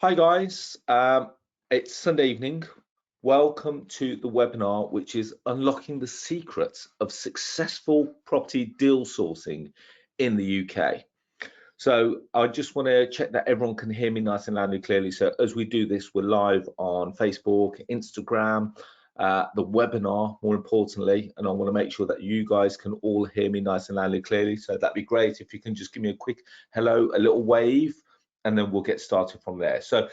Hi guys, it's Sunday evening. Welcome to the webinar, which is unlocking the secrets of successful property deal sourcing in the UK. So I just want to check that everyone can hear me nice and loud and clearly. So as we do this, we're live on Facebook, Instagram, the webinar, more importantly, and I want to make sure that you guys can all hear me nice and loud and clearly. So that'd be great if you can just give me a quick hello, a little wave, and then we'll get started from there. So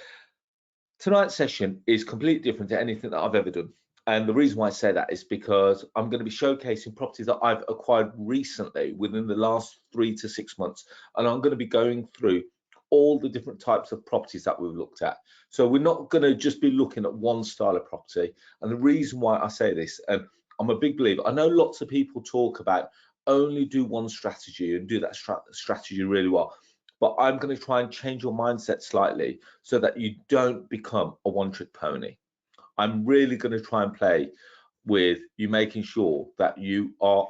tonight's session is completely different to anything that I've ever done. And the reason why I say that is because I'm going to be showcasing properties that I've acquired recently within the last 3 to 6 months. And I'm going to be going through all the different types of properties that we've looked at. So we're not going to just be looking at one style of property. And the reason why I say this, and I'm a big believer, I know lots of people talk about only do one strategy and do that strategy really well. But I'm going to try and change your mindset slightly so that you don't become a one-trick pony. I'm really going to try and play with you, making sure that you are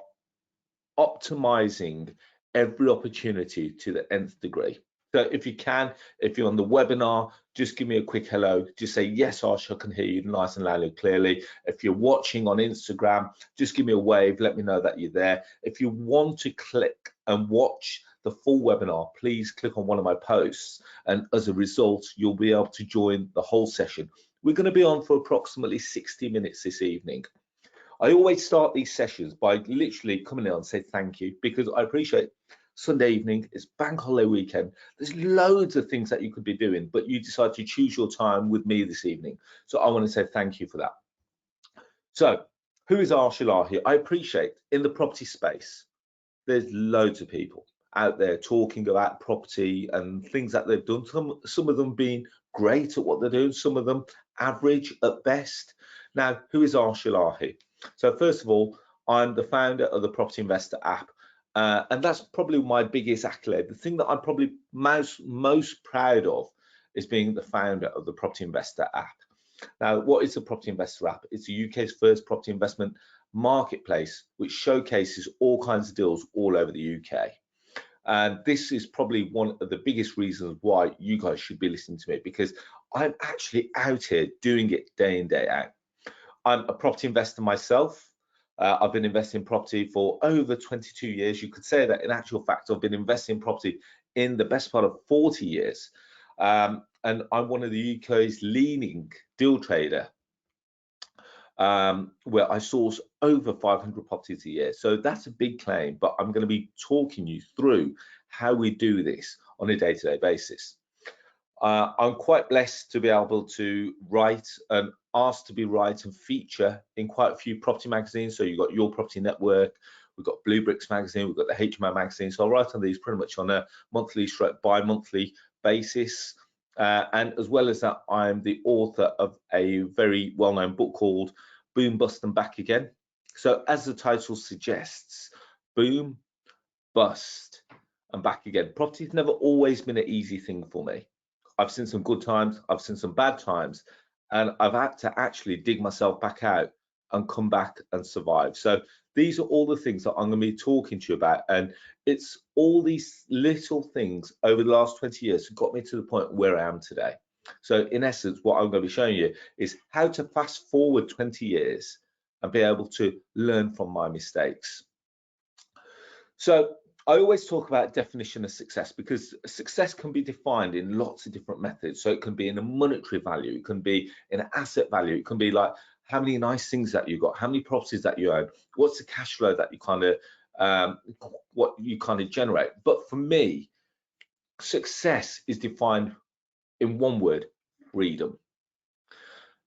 optimizing every opportunity to the nth degree. So if you can, if you're on the webinar, just give me a quick hello. Just say, yes, Ash, I can hear you nice and loud and clearly. If you're watching on Instagram, just give me a wave. Let me know that you're there. If you want to click and watch the full webinar, please click on one of my posts. And as a result, you'll be able to join the whole session. We're going to be on for approximately 60 minutes this evening. I always start these sessions by literally coming in and say thank you, because I appreciate Sunday evening, it's bank holiday weekend. There's loads of things that you could be doing, but you decide to choose your time with me this evening. So I want to say thank you for that. So who is Shiloh here? I appreciate in the property space, there's loads of people out there talking about property and things that they've done. Some of them being great at what they're doing, some of them average at best. Now, who is Shiloh? So first of all, I'm the founder of the Property Investor app, and that's probably my biggest accolade. The thing that I'm probably most proud of is being the founder of the Property Investor app. Now, what is the Property Investor app? It's the UK's first property investment marketplace, which showcases all kinds of deals all over the UK. And this is probably one of the biggest reasons why you guys should be listening to me, because I'm actually out here doing it day in, day out. I'm a property investor myself. I've been investing in property for over 22 years. You could say that in actual fact, I've been investing in property in the best part of 40 years. And I'm one of the UK's leading deal trader, where I source over 500 properties a year. So that's a big claim, but I'm going to be talking you through how we do this on a day-to-day basis. I'm quite blessed to be able to write and asked to be write and feature in quite a few property magazines. So you've got Your Property Network, we've got Blue Bricks magazine, we've got the HMO magazine. So I write on these pretty much on a monthly bi-monthly basis. And as well as that, I'm the author of a very well-known book called Boom, Bust and Back Again. So as the title suggests, boom, bust and back again. Property's never always been an easy thing for me. I've seen some good times, I've seen some bad times, and I've had to actually dig myself back out and come back and survive. So these are all the things that I'm going to be talking to you about, and it's all these little things over the last 20 years that got me to the point where I am today. So in essence, what I'm going to be showing you is how to fast forward 20 years and be able to learn from my mistakes. So I always talk about definition of success, because success can be defined in lots of different methods. So it can be in a monetary value, it can be in an asset value, it can be like how many nice things that you got, how many properties that you own, what's the cash flow that you kind of generate. But for me, success is defined in one word: freedom.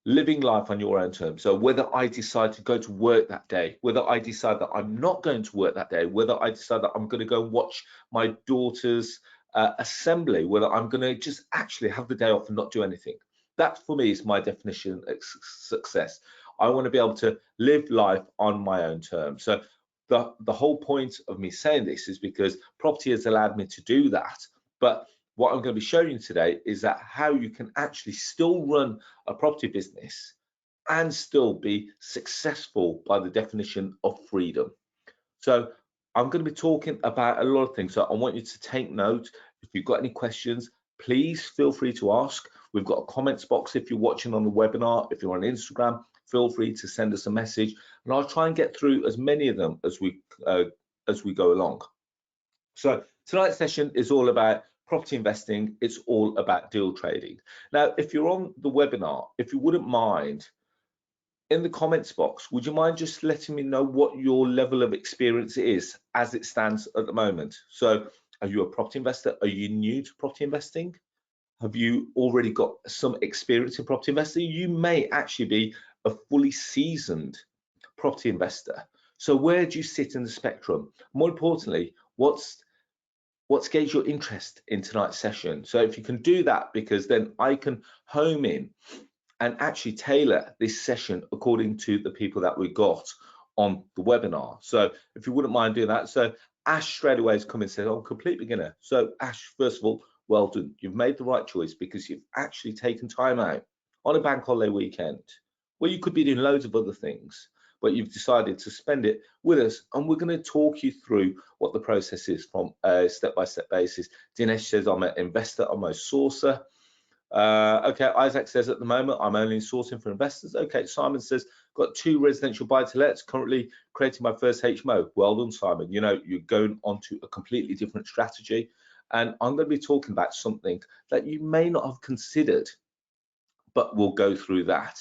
Living life on your own terms. So whether I decide to go to work that day, whether I decide that I'm not going to work that day, whether I decide that I'm going to go and watch my daughter's assembly, whether I'm going to just actually have the day off and not do anything. That for me is my definition of success. I want to be able to live life on my own terms. So the whole point of me saying this is because property has allowed me to do that. But what I'm going to be showing you today is that how you can actually still run a property business and still be successful by the definition of freedom. So I'm going to be talking about a lot of things. So I want you to take note. If you've got any questions, please feel free to ask. We've got a comments box if you're watching on the webinar. If you're on Instagram, feel free to send us a message, and I'll try and get through as many of them as we go along. So tonight's session is all about property investing. It's all about deal trading. Now, if you're on the webinar, if you wouldn't mind, in the comments box, would you mind just letting me know what your level of experience is as it stands at the moment? So are you a property investor? Are you new to property investing? Have you already got some experience in property investing? You may actually be a fully seasoned property investor. So where do you sit in the spectrum? More importantly, what's gauged your interest in tonight's session? So if you can do that, because then I can home in and actually tailor this session according to the people that we got on the webinar. So if you wouldn't mind doing that. So Ash straight away has come and said, "I'm a complete beginner." So Ash, first of all, well done. You've made the right choice because you've actually taken time out on a bank holiday weekend where you could be doing loads of other things, but you've decided to spend it with us, and we're going to talk you through what the process is from a step-by-step basis. Dinesh says, "I'm an investor, I'm a sourcer." Okay, Isaac says, "At the moment, I'm only sourcing for investors." Okay, Simon says, "Got 2 residential buy-to-lets, currently creating my first HMO." Well done, Simon. You know, you're going onto a completely different strategy, and I'm going to be talking about something that you may not have considered, but we'll go through that.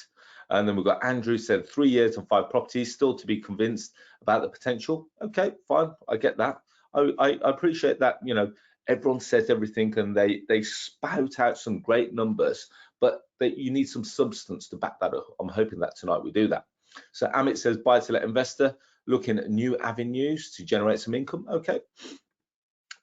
And then we've got Andrew said 3 years and 5 properties, still to be convinced about the potential. Okay, fine, I get that. I appreciate that. You know, everyone says everything and they spout out some great numbers, but you need some substance to back that up. I'm hoping that tonight we do that. So Amit says, buy-to-let investor, looking at new avenues to generate some income. Okay.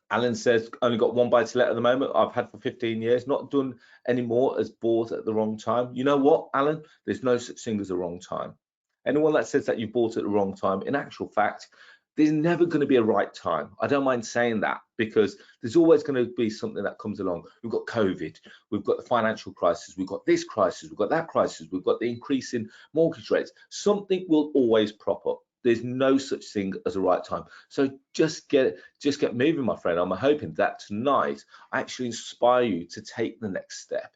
Alan says, only got 1 buy-to-let at the moment. I've had for 15 years, not done any more, as bought at the wrong time. You know what, Alan? There's no such thing as a wrong time. Anyone that says that you bought at the wrong time, in actual fact, there's never going to be a right time. I don't mind saying that, because there's always going to be something that comes along. We've got COVID, we've got the financial crisis, we've got this crisis, we've got that crisis, we've got the increase in mortgage rates. Something will always prop up. There's no such thing as a right time. So just get moving, my friend. I'm hoping that tonight I actually inspire you to take the next step.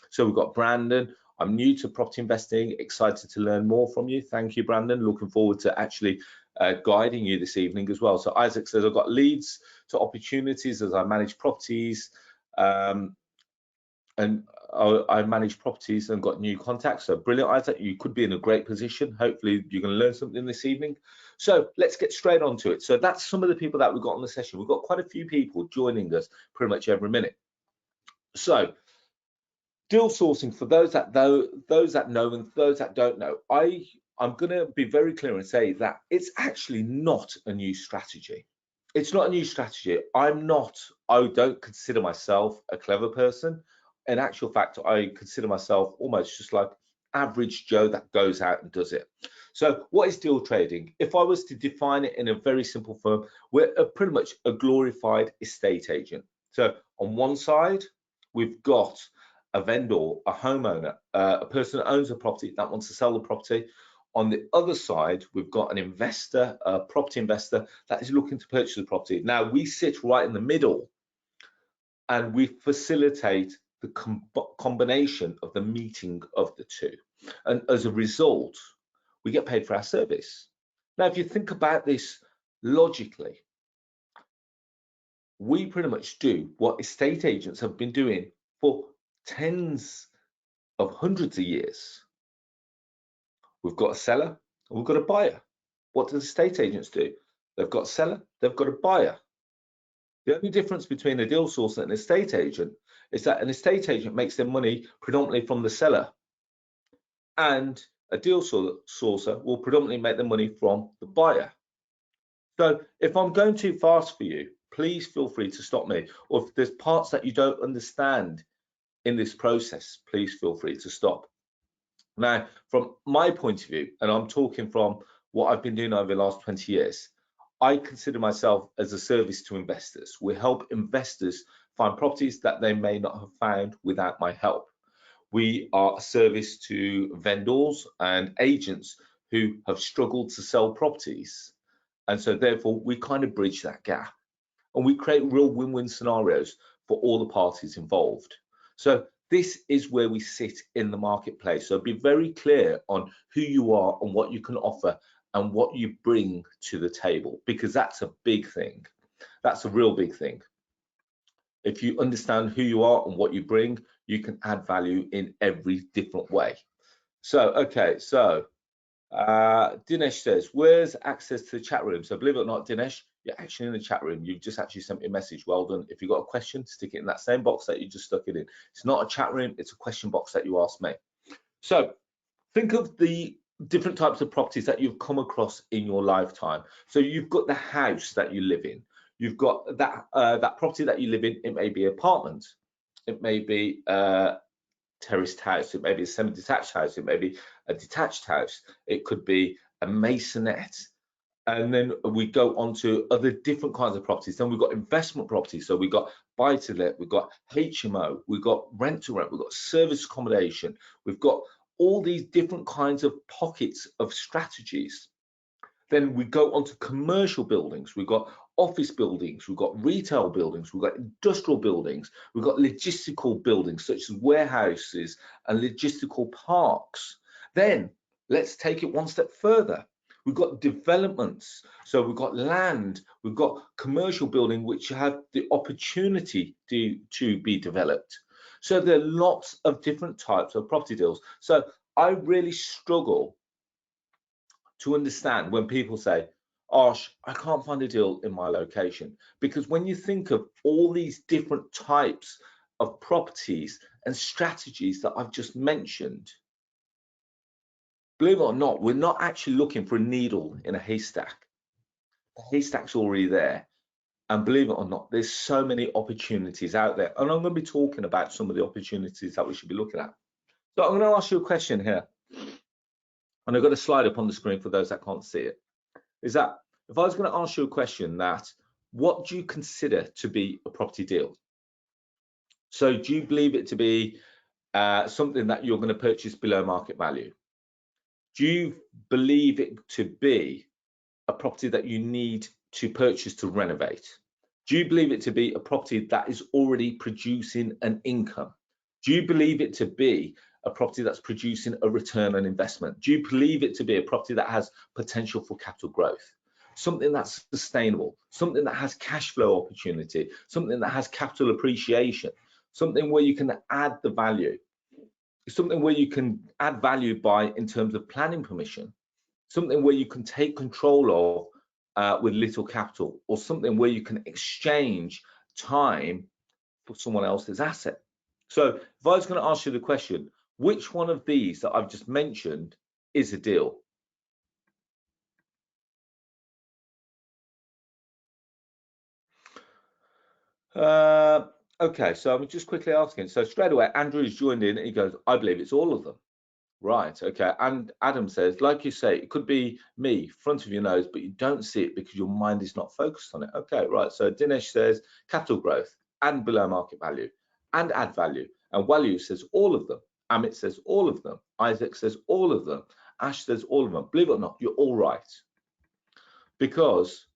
So we've got Brandon. I'm new to property investing, excited to learn more from you. Thank you, Brandon. Looking forward to actually guiding you this evening as well. So Isaac says, I've got leads to opportunities as I manage properties, and I manage properties and got new contacts. So brilliant, Isaac. You could be in a great position. Hopefully you're going to learn something this evening. So let's get straight on to it. So that's some of the people that we've got on the session. We've got quite a few people joining us pretty much every minute. So deal sourcing, for those that know and those that don't know, I'm going to be very clear and say that it's actually not a new strategy. It's not a new strategy. I don't consider myself a clever person. In actual fact, I consider myself almost just like average Joe that goes out and does it. So what is deal trading? If I was to define it in a very simple form, we're pretty much a glorified estate agent. So on one side, we've got a vendor, a homeowner, a person that owns a property that wants to sell the property. On the other side, we've got an investor, a property investor that is looking to purchase the property. Now, we sit right in the middle and we facilitate the combination of the meeting of the two. And as a result, we get paid for our service. Now, if you think about this logically, we pretty much do what estate agents have been doing for tens of hundreds of years. We've got a seller and we've got a buyer. What do estate agents do? They've got a seller, they've got a buyer. The only difference between a deal sourcer and an estate agent is that an estate agent makes their money predominantly from the seller, and a deal sourcer will predominantly make their money from the buyer. So if I'm going too fast for you, please feel free to stop me. Or if there's parts that you don't understand in this process, please feel free to stop. Now, from my point of view, and I'm talking from what I've been doing over the last 20 years, I consider myself as a service to investors. We help investors find properties that they may not have found without my help. We are a service to vendors and agents who have struggled to sell properties. And so therefore, we kind of bridge that gap. And we create real win-win scenarios for all the parties involved. So This is where we sit in the marketplace. So be very clear on who you are and what you can offer and what you bring to the table, because that's a big thing. That's a real big thing. If you understand who you are and what you bring, you can add value in every different way. So, okay, so Dinesh says, where's access to the chat room? So believe it or not, Dinesh, you're actually in the chat room. You've just actually sent me a message. Well done. If you've got a question, stick it in that same box that you just stuck it in. It's not a chat room, it's a question box that you asked me. So think of the different types of properties that you've come across in your lifetime. So you've got the house that you live in. You've got that property that you live in. It may be an apartment. It may be terraced house, it may be a semi-detached house, it may be a detached house, it could be a maisonette, and then we go on to other different kinds of properties. Then we've got investment properties, so we've got buy to let, we've got HMO, we've got rent to rent, we've got service accommodation, we've got all these different kinds of pockets of strategies. Then we go on to commercial buildings. We've got office buildings, we've got retail buildings, we've got industrial buildings, we've got logistical buildings such as warehouses and logistical parks. Then let's take it one step further. We've got developments. So we've got land, we've got commercial building which have the opportunity to be developed. So there are lots of different types of property deals. So I really struggle to understand when people say, Arsh, I can't find a deal in my location. Because when you think of all these different types of properties and strategies that I've just mentioned, believe it or not, we're not actually looking for a needle in a haystack. The haystack's already there. And believe it or not, there's so many opportunities out there. And I'm going to be talking about some of the opportunities that we should be looking at. So I'm going to ask you a question here. And I've got a slide up on the screen for those that can't see it. Is that if I was going to ask you a question, that what do you consider to be a property deal? So do you believe it to be something that you're going to purchase below market value? Do you believe it to be a property that you need to purchase to renovate? Do you believe it to be a property that is already producing an income? Do you believe it to be a property that's producing a return on investment? Do you believe it to be a property that has potential for capital growth? Something that's sustainable, something that has cash flow opportunity, something that has capital appreciation, something where you can add the value, something where you can add value by in terms of planning permission, something where you can take control of with little capital, or something where you can exchange time for someone else's asset. So if I was going to ask you the question, which one of these that I've just mentioned is a deal? Okay, so I'm just quickly asking. So straight away, Andrew's joined in and he goes, I believe it's all of them. Right, okay. And Adam says, like you say, it could be me, front of your nose, but you don't see it because your mind is not focused on it. Okay, right. So Dinesh says capital growth and below market value and add value. And Walyu says all of them. Amit says all of them. Isaac says all of them. Ash says all of them. Believe it or not, you're all right. Because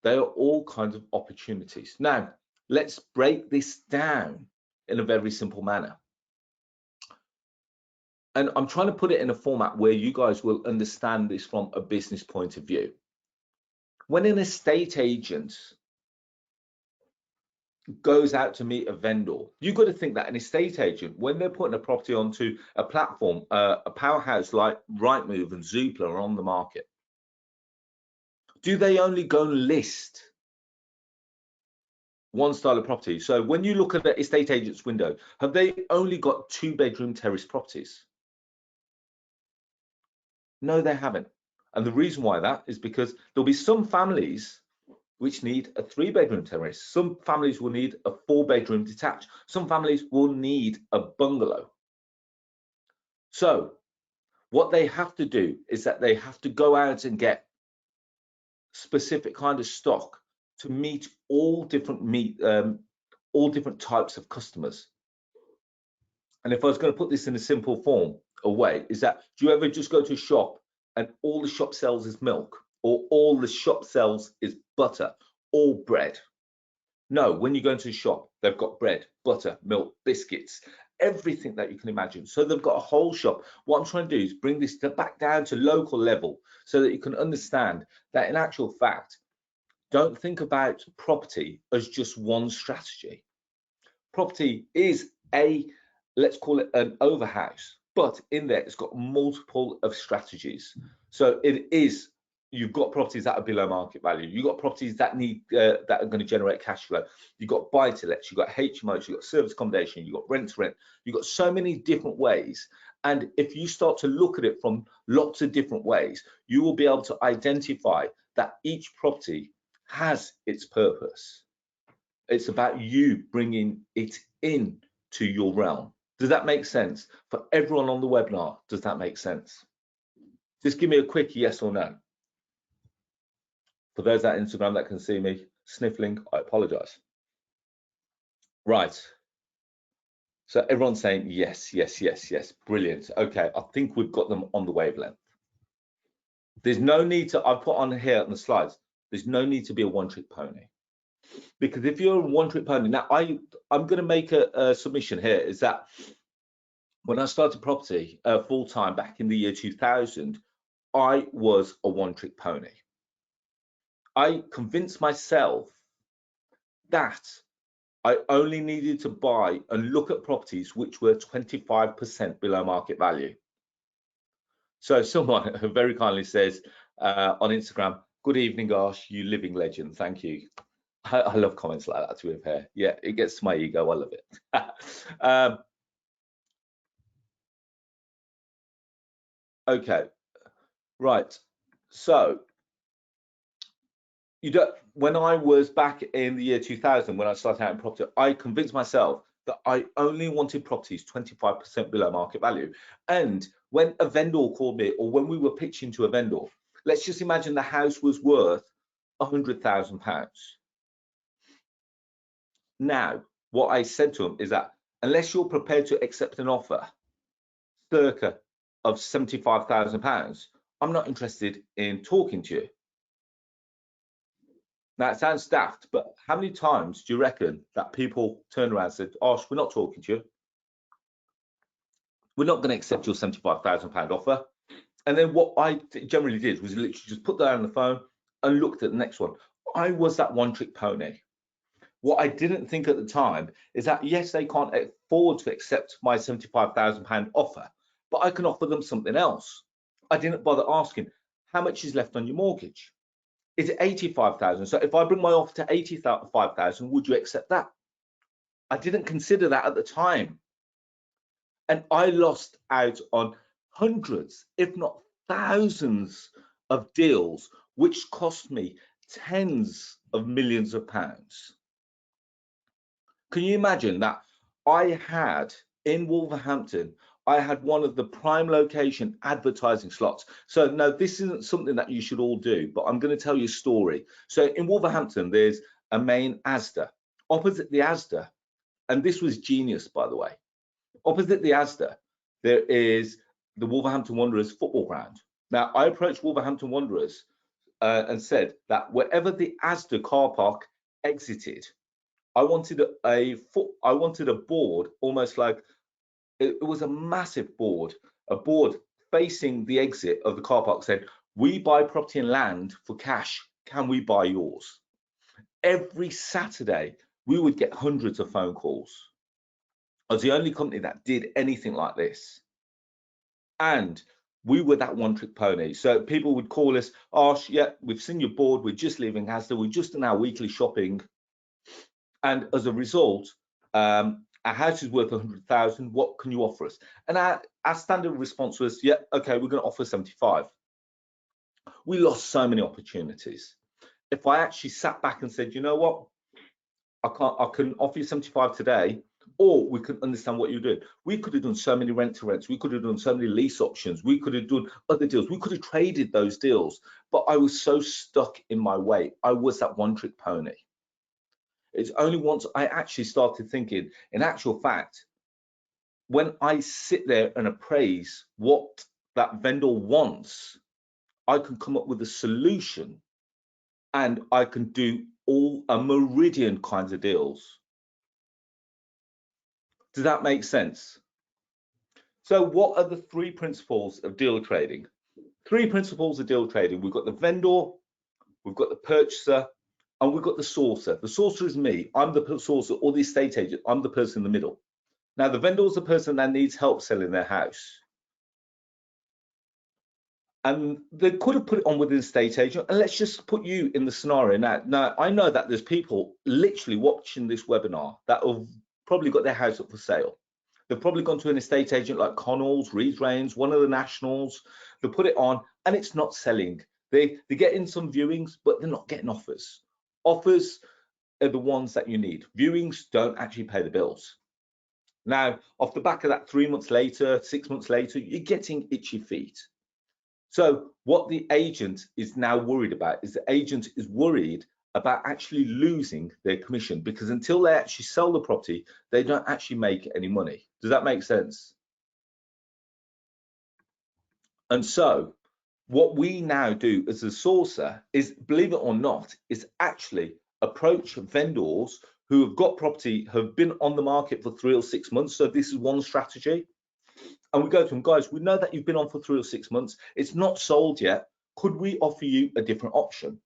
they are all kinds of opportunities. Now, let's break this down in a very simple manner. And I'm trying to put it in a format where you guys will understand this from a business point of view. When an estate agent goes out to meet a vendor, you've got to think that an estate agent, when they're putting a property onto a platform, a powerhouse like Rightmove and Zoopla are on the market, do they only go and list one style of property? So when you look at the estate agent's window, have they only got 2-bedroom terrace properties? No, they haven't. And the reason why that is because there'll be some families which need a 3-bedroom terrace. Some families will need a 4-bedroom detached. Some families will need a bungalow. So what they have to do is that they have to go out and get specific kind of stock to meet all different types of customers. And if I was going to put this in a simple form, a way, is that do you ever just go to a shop and all the shop sells is milk, or all the shop sells is butter or bread? No, when you go into the shop, they've got bread, butter, milk, biscuits, everything that you can imagine. So they've got a whole shop. What I'm trying to do is bring this back down to local level so that you can understand that in actual fact, don't think about property as just one strategy. Property is let's call it an overhouse, but in there it's got multiple of strategies. So you've got properties that are below market value. You've got properties that that are going to generate cash flow. You've got buy to lets, you've got HMOs, you've got service accommodation, you've got rent to rent. You've got so many different ways. And if you start to look at it from lots of different ways, you will be able to identify that each property has its purpose. It's about you bringing it in to your realm. Does that make sense? For everyone on the webinar, does that make sense? Just give me a quick yes or no. For those at Instagram that can see me sniffling, I apologize. Right. So everyone's saying yes, yes, yes, yes. Brilliant. Okay, I think we've got them on the wavelength. There's no need to, I've put on here on the slides, there's no need to be a one-trick pony. Because if you're a one-trick pony, now I'm going to make a submission here, is that when I started property full-time back in the year 2000, I was a one-trick pony. I convinced myself that I only needed to buy and look at properties which were 25% below market value. So someone very kindly says on Instagram, "Good evening, Ash, you living legend." Thank you. I love comments like that, to be fair. Yeah, it gets to my ego. I love it. Okay, right. So when I was back in the year 2000, when I started out in property, I convinced myself that I only wanted properties 25% below market value. And when a vendor called me, or when we were pitching to a vendor, let's just imagine the house was worth £100,000. Now, what I said to them is that unless you're prepared to accept an offer circa of £75,000, I'm not interested in talking to you. Now, it sounds daft, but how many times do you reckon that people turn around and said, "Osh, we're not talking to you. We're not going to accept your £75,000 offer." And then what I generally did was literally just put that on the phone and looked at the next one. I was that one-trick pony. What I didn't think at the time is that, yes, they can't afford to accept my £75,000 offer, but I can offer them something else. I didn't bother asking, how much is left on your mortgage? Is it 85,000? So if I bring my offer to 85,000, would you accept that? I didn't consider that at the time. And I lost out on hundreds, if not thousands of deals, which cost me tens of millions of pounds. Can you imagine that I had in Wolverhampton, I had one of the prime location advertising slots. So no, this isn't something that you should all do, but I'm going to tell you a story. So in Wolverhampton, there's a main Asda. Opposite the Asda, and this was genius, by the way, opposite the Asda, there is the Wolverhampton Wanderers football ground. Now, I approached Wolverhampton Wanderers and said that wherever the Asda car park exited, I wanted a board, almost like it was a massive board, a board facing the exit of the car park, said, "We buy property and land for cash. Can we buy yours?" Every Saturday, we would get hundreds of phone calls. I was the only company that did anything like this. And we were that one-trick pony. So people would call us, "Ash, yeah, we've seen your board. We're just leaving Asda. We're just in our weekly shopping. And as a result, our house is worth 100,000. What can you offer us?" And our standard response was, "Yeah, okay, we're going to offer 75." We lost so many opportunities. If I actually sat back and said, "You know what? I can offer you 75 today," or we could understand what you're doing. We could have done so many rent to rents. We could have done so many lease options. We could have done other deals. We could have traded those deals. But I was so stuck in my way. I was that one-trick pony. It's only once I actually started thinking, in actual fact, when I sit there and appraise what that vendor wants, I can come up with a solution and I can do all a meridian kinds of deals. Does that make sense? So what are the three principles of deal trading? Three principles of deal trading. We've got the vendor, we've got the purchaser, and we've got the sourcer. The sourcer is me. I'm the sourcer, or the estate agent. I'm the person in the middle. Now, the vendor is the person that needs help selling their house. And they could have put it on with an estate agent. And let's just put you in the scenario. Now, I know that there's people literally watching this webinar that have probably got their house up for sale. They've probably gone to an estate agent like Connells, Reed Rains, one of the nationals. They put it on and it's not selling. They're getting some viewings, but they're not getting offers. Offers are the ones that you need. Viewings don't actually pay the bills. Now, off the back of that, 3 months later, 6 months later, you're getting itchy feet. So what the agent is now worried about is the agent is worried about actually losing their commission, because until they actually sell the property, they don't actually make any money. Does that make sense? And so what we now do as a sourcer is, believe it or not, is actually approach vendors who have got property, have been on the market for 3 or 6 months. So this is one strategy. And we go to them, guys, we know that you've been on for 3 or 6 months. It's not sold yet. Could we offer you a different option?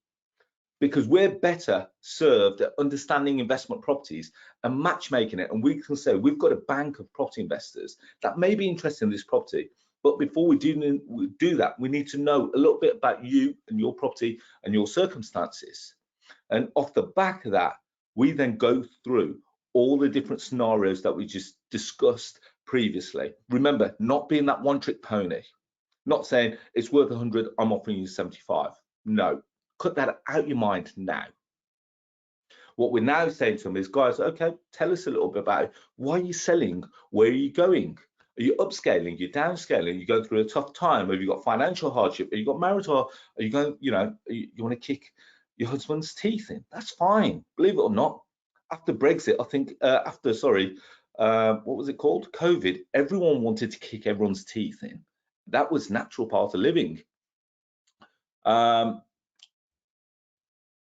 Because we're better served at understanding investment properties and matchmaking it. And we can say we've got a bank of property investors that may be interested in this property. But before we do that, we need to know a little bit about you and your property and your circumstances. And off the back of that, we then go through all the different scenarios that we just discussed previously. Remember, not being that one-trick pony, not saying it's worth 100, I'm offering you 75. No, cut that out your mind now. What we're now saying to them is, guys, okay, tell us a little bit about it. Why are you selling? Where are you going? Are you upscaling? Are you downscaling? Are you going through a tough time? Have you got financial hardship? Have you got marital? Are you going, you want to kick your husband's teeth in? That's fine. Believe it or not, after Brexit, I think what was it called? COVID, everyone wanted to kick everyone's teeth in. That was natural part of living.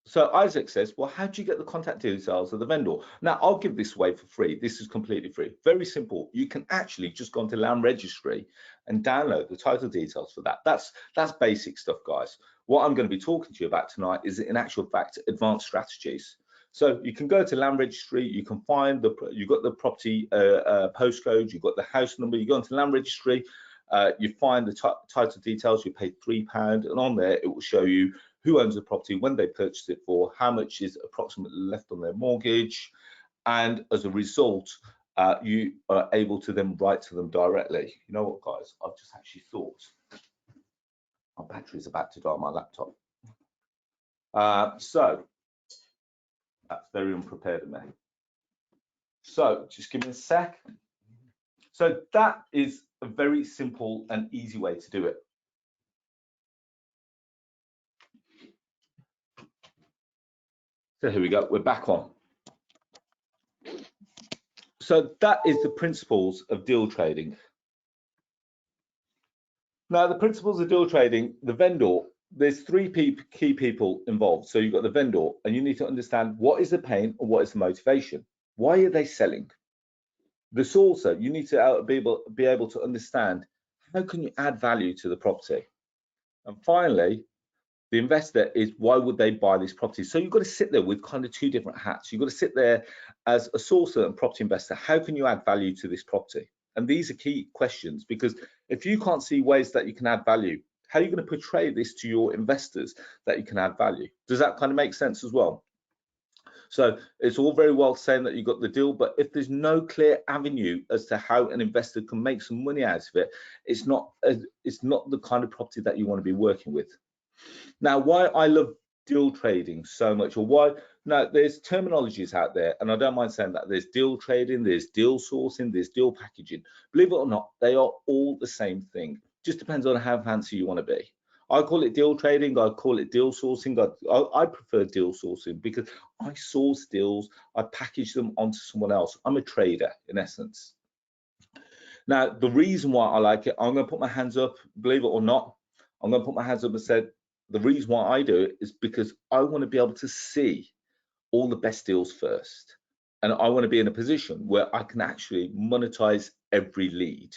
So Isaac says, well, how do you get the contact details of the vendor? Now, I'll give this away for free. This is completely free. Very simple. You can actually just go onto Land Registry and download the title details for that. That's basic stuff, guys. What I'm going to be talking to you about tonight is, in actual fact, advanced strategies. So you can go to Land Registry, you can find you've got the property postcode, you've got the house number, you go into Land Registry, you find the title details, you pay £3, and on there it will show you who owns the property, when they purchased it for, how much is approximately left on their mortgage, and as a result, you are able to then write to them directly. You know what, guys? I've just actually thought my battery is about to die on my laptop. So that's very unprepared of me. So just give me a sec. So that is a very simple and easy way to do it. So here we go, we're back on. So that is the principles of deal trading. Now, the principles of deal trading, the vendor, there's three key people involved. So you've got the vendor, and you need to understand what is the pain and what is the motivation. Why are they selling? The sourcer, you need to be able to understand how can you add value to the property. And finally, the investor is, why would they buy this property? So you've got to sit there with kind of two different hats. You've got to sit there as a sourcer and property investor. How can you add value to this property? And these are key questions, because if you can't see ways that you can add value, how are you going to portray this to your investors that you can add value? Does that kind of make sense as well? So it's all very well saying that you got the deal, but if there's no clear avenue as to how an investor can make some money out of it, it's not the kind of property that you want to be working with. Now, why I love deal trading so much, or why, now there's terminologies out there, and I don't mind saying that. There's deal trading, there's deal sourcing, there's deal packaging. Believe it or not, they are all the same thing. Just depends on how fancy you want to be. I call it deal trading, I call it deal sourcing. I prefer deal sourcing because I source deals, I package them onto someone else. I'm a trader in essence. Now, the reason why I like it, I'm going to put my hands up, believe it or not, I'm going to put my hands up and say, the reason why I do it is because I want to be able to see all the best deals first. And I want to be in a position where I can actually monetize every lead.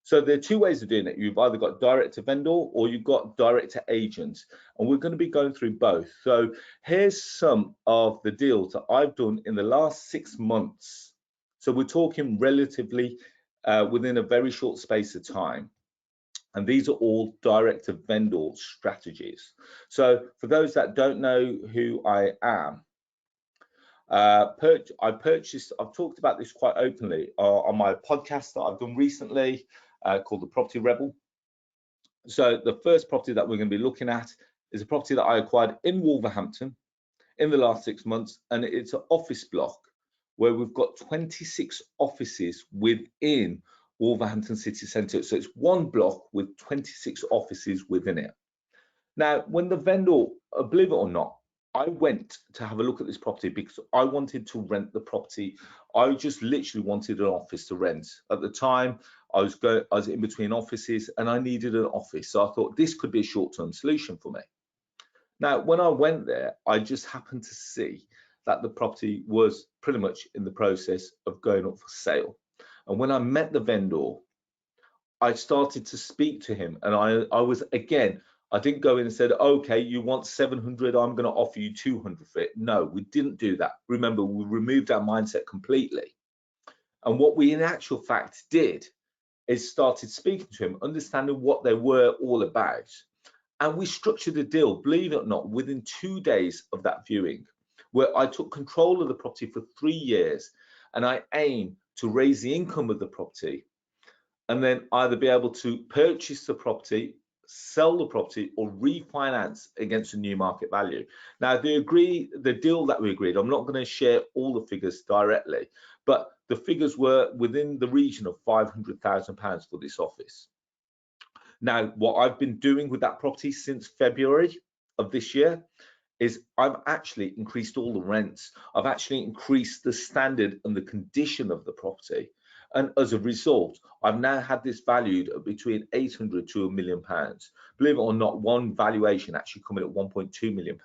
So there are two ways of doing it. You've either got direct to vendor or you've got direct to agents. And we're going to be going through both. So here's some of the deals that I've done in the last 6 months. So we're talking relatively within a very short space of time. And these are all direct to vendor strategies. So for those that don't know who I am, I've talked about this quite openly on my podcast that I've done recently called The Property Rebel. So the first property that we're going to be looking at is a property that I acquired in Wolverhampton in the last 6 months, and it's an office block where we've got 26 offices within Wolverhampton city centre. So it's one block with 26 offices within it. Now, when the vendor, believe it or not, I went to have a look at this property because I wanted to rent the property. I just literally wanted an office to rent. At the time, I was in between offices and I needed an office. So I thought this could be a short-term solution for me. Now, when I went there, I just happened to see that the property was pretty much in the process of going up for sale. And when I met the vendor, I started to speak to him, and I was, again, I didn't go in and said, okay, you want 700, I'm going to offer you 200 for it. No, we didn't do that. Remember, we removed our mindset completely. And what we in actual fact did is started speaking to him, understanding what they were all about. And we structured a deal, believe it or not, within 2 days of that viewing, where I took control of the property for 3 years, and I aim to raise the income of the property and then either be able to purchase the property, sell the property, or refinance against a new market value. Now, the deal that we agreed, I'm not going to share all the figures directly, but the figures were within the region of £500,000 for this office. Now, what I've been doing with that property since February of this year is I've actually increased all the rents. I've actually increased the standard and the condition of the property. And as a result, I've now had this valued at between 800 to £1 million. Believe it or not, one valuation actually coming at £1.2 million.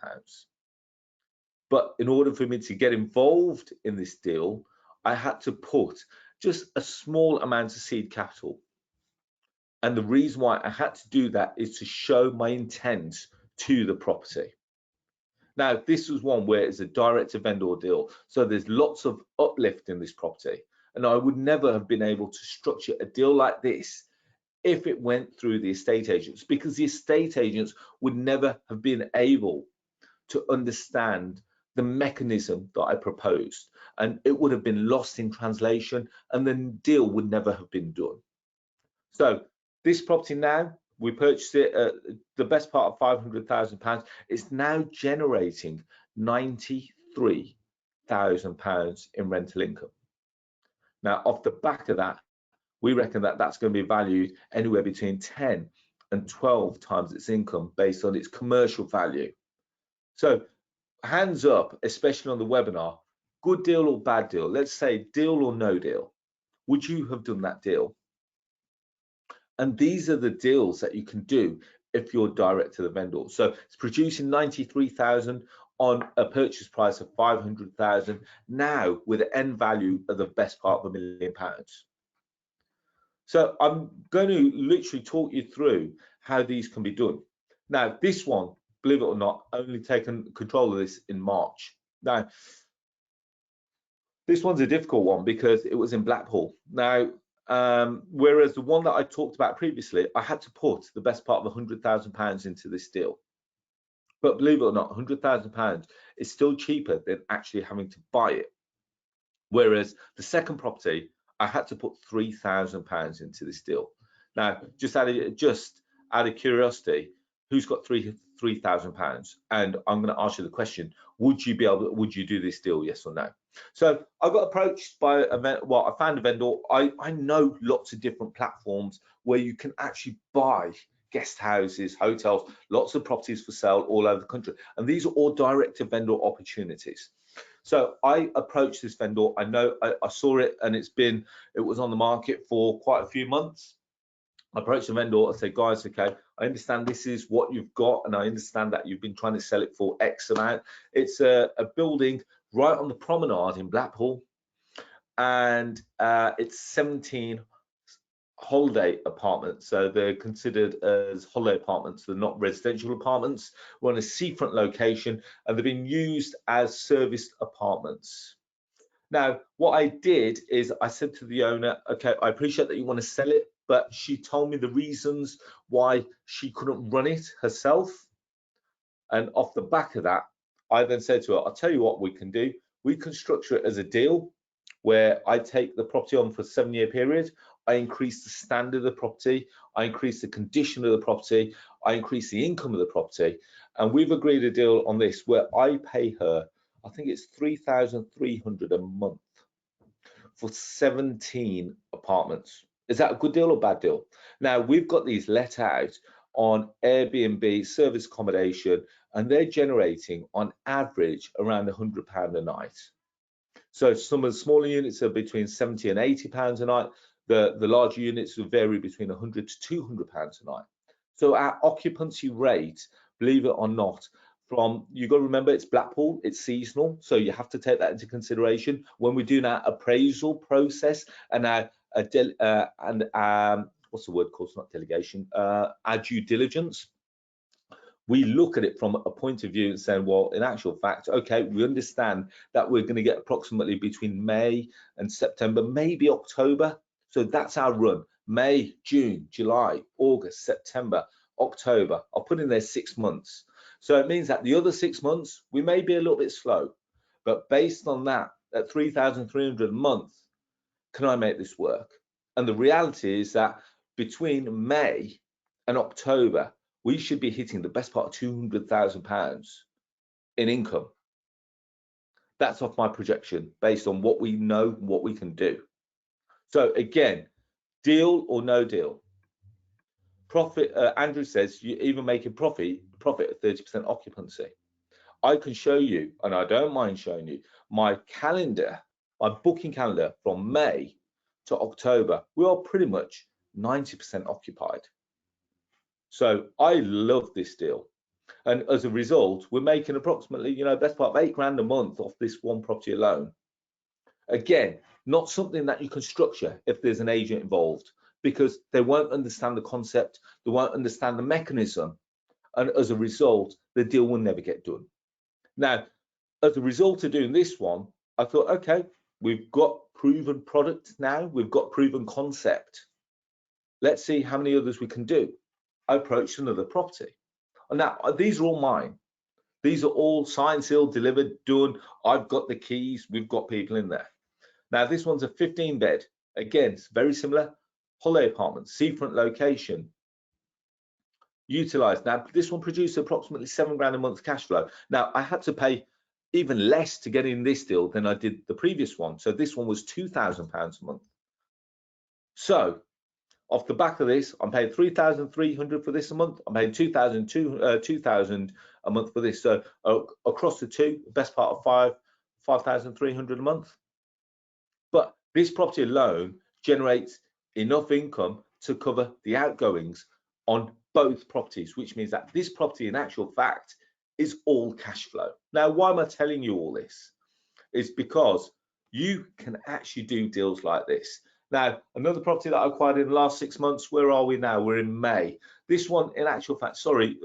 But in order for me to get involved in this deal, I had to put just a small amount of seed capital. And the reason why I had to do that is to show my intent to the property. Now, this was one where it's a direct to vendor deal. So there's lots of uplift in this property. And I would never have been able to structure a deal like this if it went through the estate agents, because the estate agents would never have been able to understand the mechanism that I proposed. And it would have been lost in translation and the deal would never have been done. So this property now, we purchased it at the best part of £500,000. It's now generating £93,000 in rental income. Now, off the back of that, we reckon that that's going to be valued anywhere between 10 and 12 times its income based on its commercial value. So hands up, especially on the webinar, good deal or bad deal? Let's say deal or no deal. Would you have done that deal? And these are the deals that you can do if you're direct to the vendor. So it's producing 93,000 on a purchase price of 500,000, now with an end value of the best part of £1 million. So I'm going to literally talk you through how these can be done. Now, this one, believe it or not, only taken control of this in March. Now, this one's a difficult one because it was in Blackpool. Now, whereas the one that I talked about previously, I had to put the best part of £100,000 into this deal. But believe it or not, £100,000 is still cheaper than actually having to buy it. Whereas the second property, I had to put £3,000 into this deal. Now, just out of curiosity, who's got £3,000? And I'm going to ask you the question: would you do this deal? Yes or no? So I got approached by I found a vendor. I know lots of different platforms where you can actually buy guest houses, hotels, lots of properties for sale all over the country, and these are all direct to vendor opportunities. So I approached this vendor. I know I saw it, and it was on the market for quite a few months. I approached the vendor. I said, guys, okay, I understand this is what you've got, and I understand that you've been trying to sell it for X amount. It's a building right on the promenade in Blackpool, and it's 17 holiday apartments. So they're considered as holiday apartments. They're not residential apartments. We're on a seafront location, and they've been used as serviced apartments. Now, what I did is I said to the owner, okay, I appreciate that you want to sell it, but she told me the reasons why she couldn't run it herself. And off the back of that, I then said to her, I'll tell you what we can do. We can structure it as a deal where I take the property on for a 7-year period. I increase the standard of the property. I increase the condition of the property. I increase the income of the property. And we've agreed a deal on this where I pay her, I think it's 3,300 a month for 17 apartments. Is that a good deal or bad deal? Now, we've got these let out on Airbnb, service accommodation, and they're generating on average around £100 a night. So some of the smaller units are between £70 and £80 a night. The larger units will vary between £100 to £200 a night. So our occupancy rate, believe it or not, you've got to remember it's Blackpool, it's seasonal, so you have to take that into consideration when we're doing our appraisal process and what's the word called? It's not delegation, our due diligence. We look at it from a point of view and saying, well, in actual fact, okay, we understand that we're going to get approximately between May and September, maybe October. So that's our run: May, June, July, August, September, October. I'll put in there 6 months. So it means that the other 6 months, we may be a little bit slow. But based on that, at 3,300 a month, can I make this work? And the reality is that between May and October, we should be hitting the best part of £200,000 in income. That's off my projection based on what we know, what we can do. So again, deal or no deal. Profit, Andrew says, you even make a profit at 30% occupancy. I can show you, and I don't mind showing you, my calendar, my booking calendar from May to October. We are pretty much 90% occupied. So I love this deal. And as a result, we're making approximately, best part of £8 a month off this one property alone. Again, not something that you can structure if there's an agent involved, because they won't understand the concept, they won't understand the mechanism, and as a result, the deal will never get done. Now, as a result of doing this one, I thought, okay, we've got proven product now, we've got proven concept. Let's see how many others we can do. I approached another property. And now, these are all mine. These are all signed, sealed, delivered, done. I've got the keys. We've got people in there. Now, this one's a 15-bed. Again, it's very similar. Holiday apartment, seafront location. Utilized. Now, this one produced approximately £7 a month cash flow. Now, I had to pay even less to get in this deal than I did the previous one. So this one was £2,000 a month. So off the back of this, I'm paying 3,300 for this a month. I'm paying 2,000 a month for this. So across the two, the best part of 5,300 a month. But this property alone generates enough income to cover the outgoings on both properties, which means that this property, in actual fact, is all cash flow. Now, why am I telling you all this? It's because you can actually do deals like this. Now, another property that I acquired in the last 6 months, where are we now? We're in May. This one, in actual fact, sorry,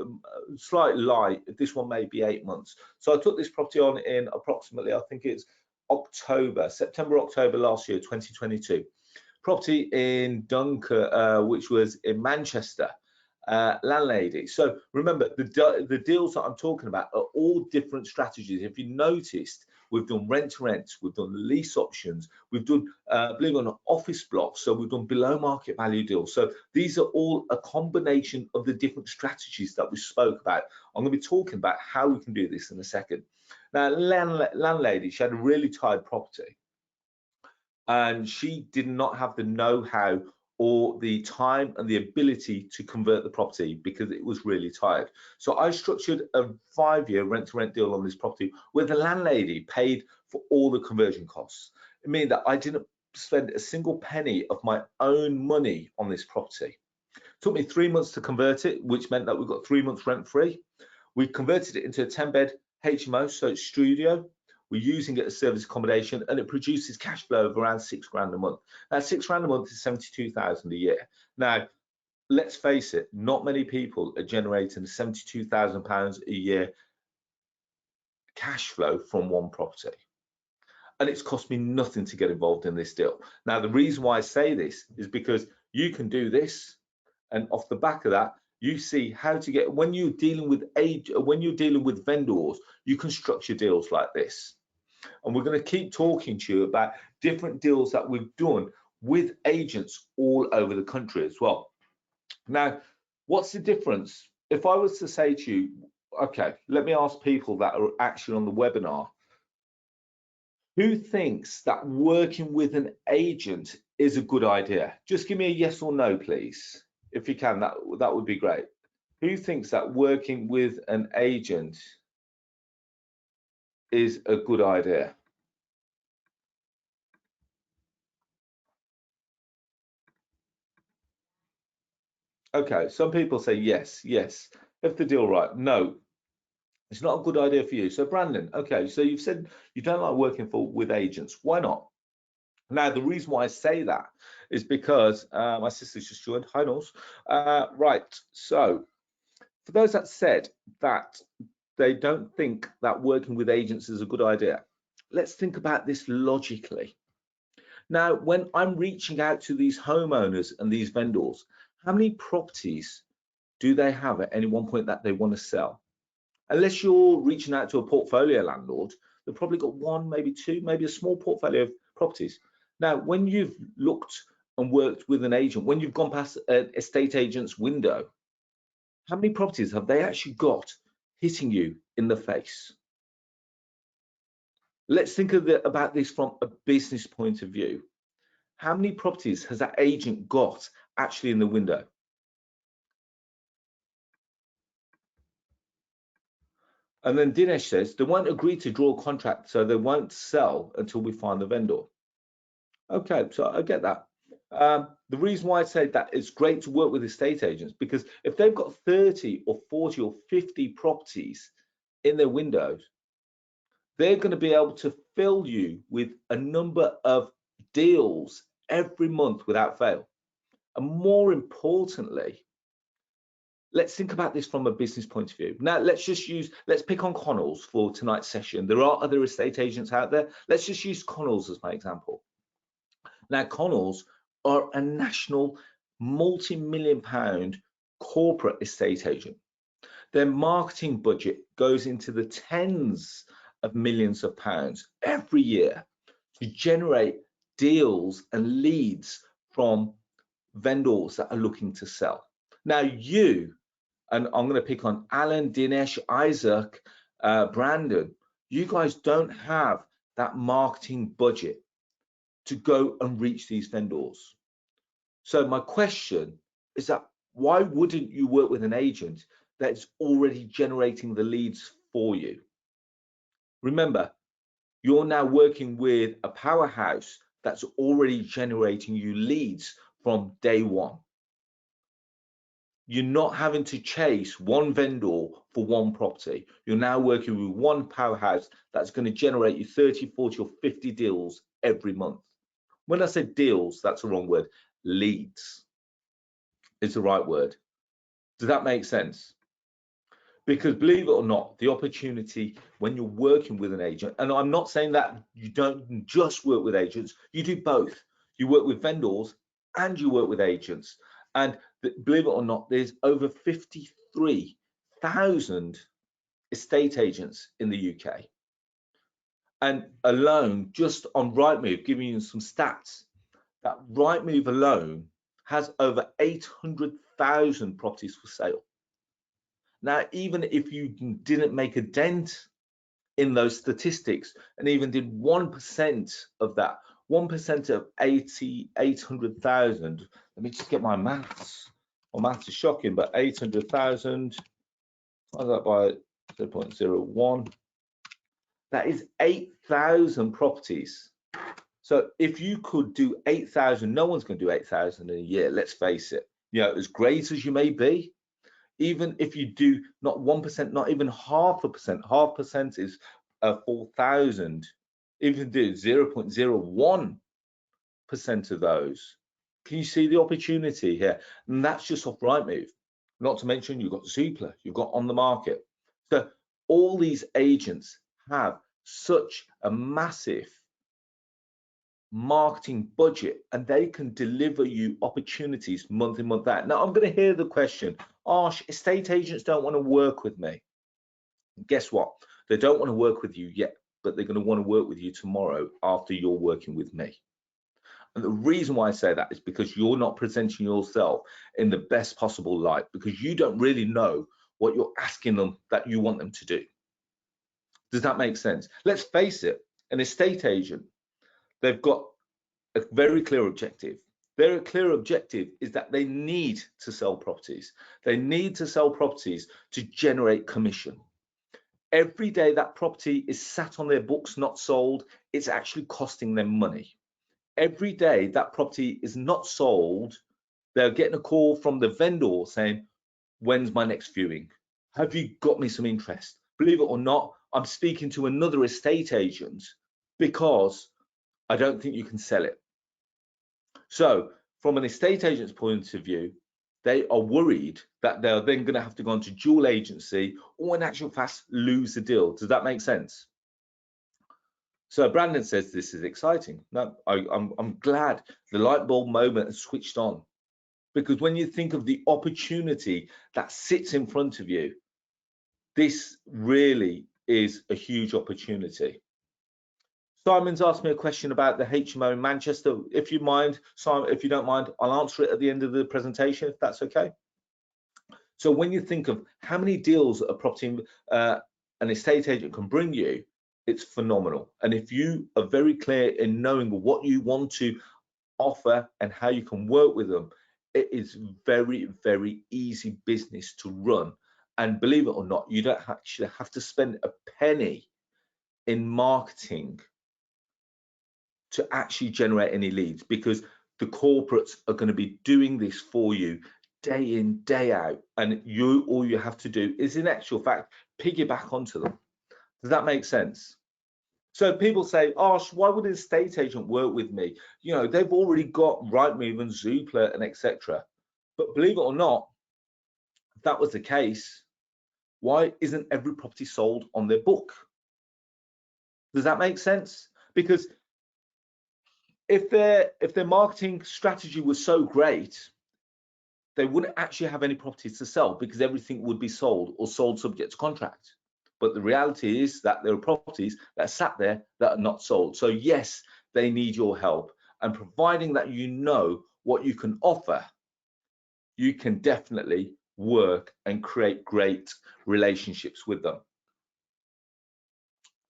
slight lie, this one may be 8 months. So I took this property on in approximately, I think it's September, October last year, 2022. Property in Dunker, which was in Manchester. Landlady. So remember, the deals that I'm talking about are all different strategies. If you noticed, we've done rent to rent, we've done lease options, we've done believe it or not, office blocks, so we've done below market value deals. So these are all a combination of the different strategies that we spoke about. I'm going to be talking about how we can do this in a second. Now, landlady, she had a really tired property, and she did not have the know-how or the time and the ability to convert the property because it was really tired. So I structured a 5-year rent-to-rent deal on this property where the landlady paid for all the conversion costs. It means that I didn't spend a single penny of my own money on this property. Took me 3 months to convert it, which meant that we got 3 months rent free. We converted it into a 10-bed HMO, so it's studio. We're using it as service accommodation, and it produces cash flow of around £6,000 a month. Now, £6,000 a month is 72,000 a year. Now, let's face it, not many people are generating £72,000 a year cash flow from one property. And it's cost me nothing to get involved in this deal. Now, the reason why I say this is because you can do this, and off the back of that, you see how to get, when you're dealing with vendors, you can structure deals like this. And we're going to keep talking to you about different deals that we've done with agents all over the country as well. Now, what's the difference? If I was to say to you, okay, let me ask people that are actually on the webinar, who thinks that working with an agent is a good idea? Just give me a yes or no, please. If you can, that would be great. Who thinks that working with an agent is a good idea? Okay, some people say yes, yes. If the deal right, no, it's not a good idea for you. So Brandon, okay, so you've said you don't like working with agents. Why not? Now, the reason why I say that is because my sister's just joined. Hi, Nors. Right, so for those that said that they don't think that working with agents is a good idea, let's think about this logically. Now, when I'm reaching out to these homeowners and these vendors, how many properties do they have at any one point that they want to sell? Unless you're reaching out to a portfolio landlord, they've probably got one, maybe two, maybe a small portfolio of properties. Now, when you've looked and worked with an agent, when you've gone past an estate agent's window, how many properties have they actually got hitting you in the face? Let's think about this from a business point of view. How many properties has that agent got actually in the window? And then Dinesh says they won't agree to draw a contract, so they won't sell until we find the vendor. Okay, so I get that. The reason why I say that it's great to work with estate agents, because if they've got 30 or 40 or 50 properties in their windows, they're going to be able to fill you with a number of deals every month without fail. And more importantly, let's think about this from a business point of view. Now, let's pick on Connells for tonight's session. There are other estate agents out there. Let's just use Connells as my example. Now, Connells are a national multi-million-pound corporate estate agent. Their marketing budget goes into the tens of millions of pounds every year to generate deals and leads from vendors that are looking to sell. Now, you, and I'm going to pick on Alan, Dinesh, Isaac, Brandon, you guys don't have that marketing budget to go and reach these vendors. So my question is that why wouldn't you work with an agent that's already generating the leads for you? Remember, you're now working with a powerhouse that's already generating you leads from day one. You're not having to chase one vendor for one property. You're now working with one powerhouse that's going to generate you 30, 40 or 50 deals every month. When I say deals, that's the wrong word. Leads is the right word. Does that make sense? Because believe it or not, the opportunity when you're working with an agent, and I'm not saying that you don't just work with agents, you do both. You work with vendors and you work with agents. And believe it or not, there's over 53,000 estate agents in the UK. And alone, just on Rightmove, giving you some stats, that Rightmove alone has over 800,000 properties for sale. Now, even if you didn't make a dent in those statistics and even did 1% of that, 1% of 800,000, let me just get my maths. My maths is shocking, but 800,000, times that by 0.01, that is 8,000 properties. So if you could do 8,000, no one's going to do 8,000 in a year, let's face it. as great as you may be, even if you do not 1%, not even 0.5%, is 4,000. Even do 0.01% of those. Can you see the opportunity here? And that's just off Rightmove. Not to mention you've got Zoopla, you've got On the Market. So all these agents have such a massive marketing budget, and they can deliver you opportunities month in, month out. Now I'm going to hear the question, Arsh, estate agents don't want to work with me. Guess what? They don't want to work with you yet, but they're going to want to work with you tomorrow after you're working with me. And the reason why I say that is because you're not presenting yourself in the best possible light, because you don't really know what you're asking them that you want them to do. Does that make sense? Let's face it, an estate agent, they've got a very clear objective. Their clear objective is that they need to sell properties. They need to sell properties to generate commission. Every day that property is sat on their books, not sold, it's actually costing them money. Every day that property is not sold, they're getting a call from the vendor saying, when's my next viewing? Have you got me some interest? Believe it or not, I'm speaking to another estate agent because I don't think you can sell it. So from an estate agent's point of view, they are worried that they're then going to have to go on to dual agency or in actual fact lose the deal. Does that make sense? So Brandon says this is exciting. No, I'm glad the light bulb moment has switched on, because when you think of the opportunity that sits in front of you, this really is a huge opportunity. Simon's asked me a question about the HMO in Manchester. If you mind, Simon, if you don't mind, I'll answer it at the end of the presentation, if that's okay. So when you think of how many deals a property an estate agent can bring you, it's phenomenal. And if you are very clear in knowing what you want to offer and how you can work with them, it is very, very easy business to run. And believe it or not, you don't actually have to spend a penny in marketing to actually generate any leads, because the corporates are going to be doing this for you day in, day out, and all you have to do is, in actual fact, piggyback onto them. Does that make sense? So people say, Arsh, why would an estate agent work with me? They've already got Rightmove and Zoopla and etc. But believe it or not, if that was the case, why isn't every property sold on their book? Does that make sense? Because if their marketing strategy was so great, they wouldn't actually have any properties to sell, because everything would be sold or sold subject to contract. But the reality is that there are properties that are sat there that are not sold. So yes, they need your help. And providing that you know what you can offer, you can definitely work and create great relationships with them.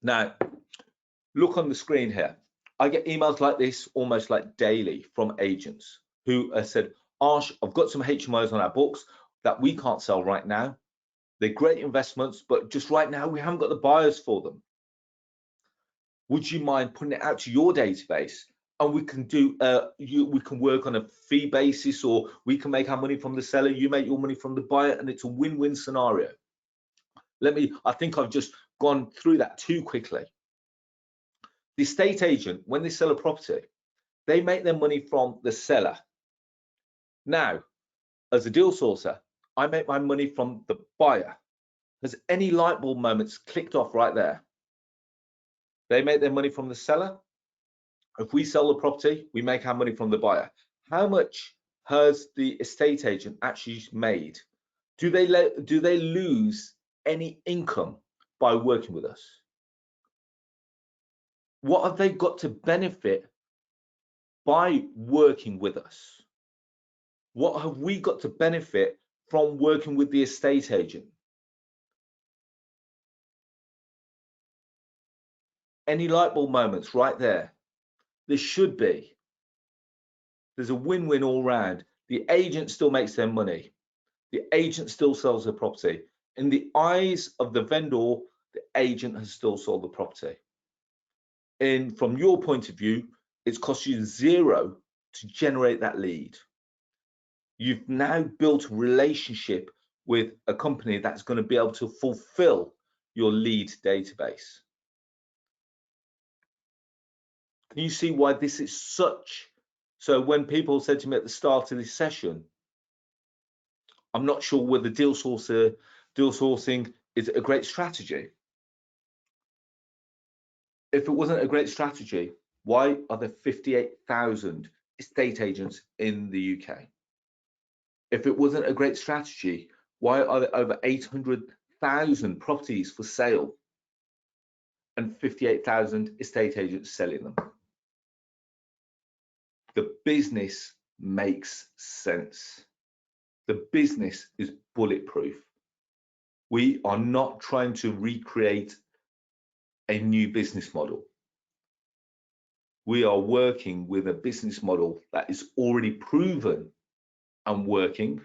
Now, look on the screen here. I get emails like this almost like daily from agents who have said, Arsh, I've got some HMOs on our books that we can't sell right now. They're great investments, but just right now we haven't got the buyers for them. Would you mind putting it out to your database, and we can do we can work on a fee basis, or we can make our money from the seller, you make your money from the buyer, and it's a win-win scenario. I think I've just gone through that too quickly. The estate agent, when they sell a property, they make their money from the seller. Now, as a deal sourcer, I make my money from the buyer. Has any light bulb moments clicked off right there? They make their money from the seller. If we sell the property, we make our money from the buyer. How much has the estate agent actually made? Do they lose any income by working with us? What have they got to benefit by working with us? What have we got to benefit from working with the estate agent? Any light bulb moments right there? There should be. There's a win-win all round. The agent still makes their money. The agent still sells the property. In the eyes of the vendor, the agent has still sold the property. And from your point of view, it's cost you zero to generate that lead. You've now built a relationship with a company that's going to be able to fulfill your lead database. Can you see why this is such? So when people said to me at the start of this session, I'm not sure whether deal sourcing is a great strategy. If it wasn't a great strategy, why are there 58,000 estate agents in the UK? If it wasn't a great strategy, why are there over 800,000 properties for sale and 58,000 estate agents selling them? The business makes sense. The business is bulletproof. We are not trying to recreate a new business model. We are working with a business model that is already proven and working.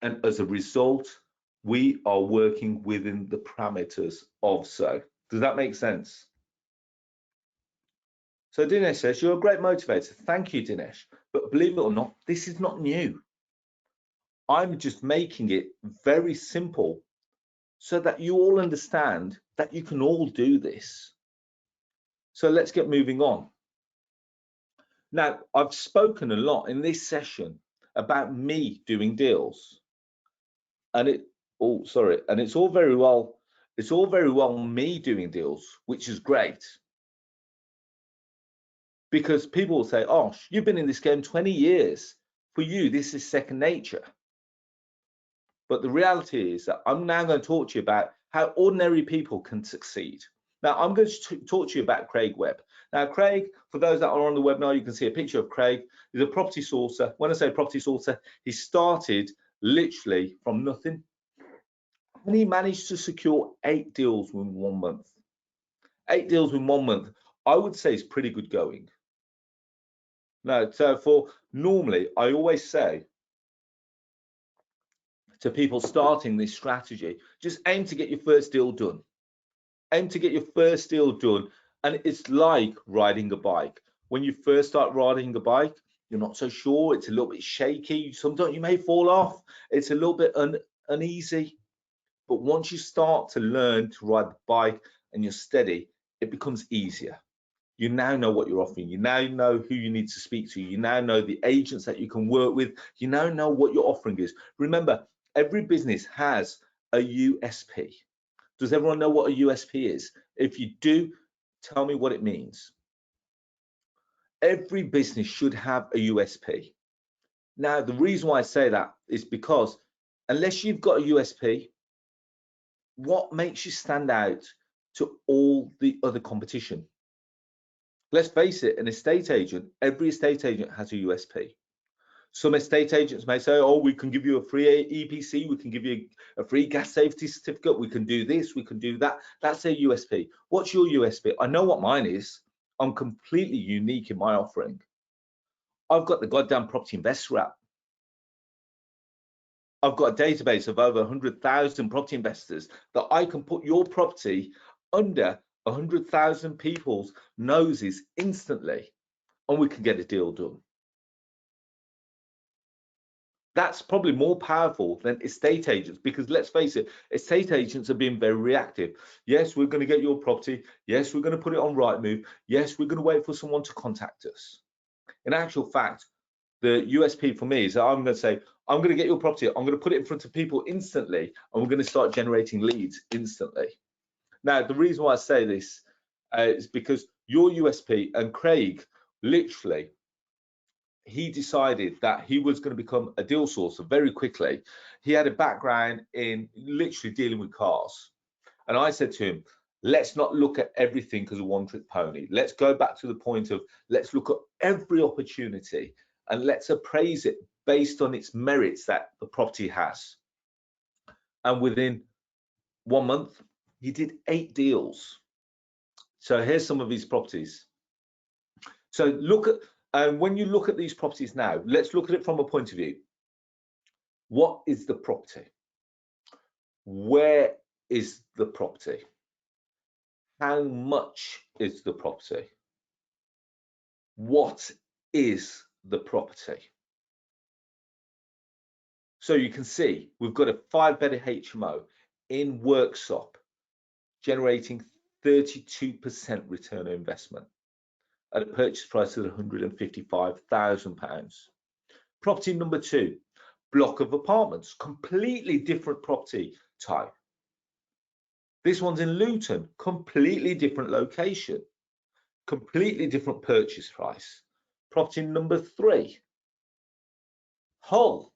And as a result, we are working within the parameters of so. Does that make sense? So Dinesh says, you're a great motivator. Thank you, Dinesh. But believe it or not, this is not new. I'm just making it very simple so that you all understand that you can all do this. So let's get moving on. Now, I've spoken a lot in this session about me doing deals. And it's all very well me doing deals, which is great. Because people will say, oh, you've been in this game 20 years. For you, this is second nature. But the reality is that I'm now going to talk to you about how ordinary people can succeed. Now, I'm going to talk to you about Craig Webb. Now, Craig, for those that are on the webinar, you can see a picture of Craig. He's a property sourcer. When I say property sourcer, he started literally from nothing. And he managed to secure 8 deals in 1 month. 8 deals in 1 month, I would say is pretty good going. Now, so for normally, I always say to people starting this strategy, just aim to get your first deal done. Aim to get your first deal done. And it's like riding a bike. When you first start riding a bike, you're not so sure. It's a little bit shaky. Sometimes you may fall off. It's a little bit uneasy. But once you start to learn to ride the bike and you're steady, it becomes easier. You now know what you're offering. You now know who you need to speak to. You now know the agents that you can work with. You now know what your offering is. Remember, every business has a USP. Does everyone know what a USP is? If you do, tell me what it means. Every business should have a USP. Now, the reason why I say that is because unless you've got a USP, what makes you stand out to all the other competition? Let's face it, an estate agent, every estate agent has a USP. Some estate agents may say, oh, we can give you a free EPC, we can give you a free gas safety certificate, we can do this, we can do that. That's a USP. What's your USP? I know what mine is. I'm completely unique in my offering. I've got the goddamn property investor app. I've got a database of over 100,000 property investors that I can put your property under 100,000 people's noses instantly, and we can get a deal done. That's probably more powerful than estate agents, because let's face it, estate agents are being very reactive. Yes, we're going to get your property. Yes, we're going to put it on Rightmove. Yes, we're going to wait for someone to contact us. In actual fact, the USP for me is that I'm going to say, I'm going to get your property. I'm going to put it in front of people instantly, and we're going to start generating leads instantly. Now, the reason why I say this is because your USP, and Craig, literally, he decided that he was going to become a deal sourcer very quickly. He had a background in literally dealing with cars. And I said to him, let's not look at everything as a one-trick pony. Let's go back to the point of, let's look at every opportunity and let's appraise it based on its merits that the property has. And within 1 month, he did 8 deals. So here's some of his properties. So look at, and when you look at these properties now, let's look at it from a point of view. What is the property? Where is the property? How much is the property? What is the property? So you can see we've got a 5-bedded HMO in Worksop generating 32% return on investment at a purchase price of £155,000. Property number 2, block of apartments, completely different property type. This one's in Luton, completely different location, completely different purchase price. Property number 3, Hull,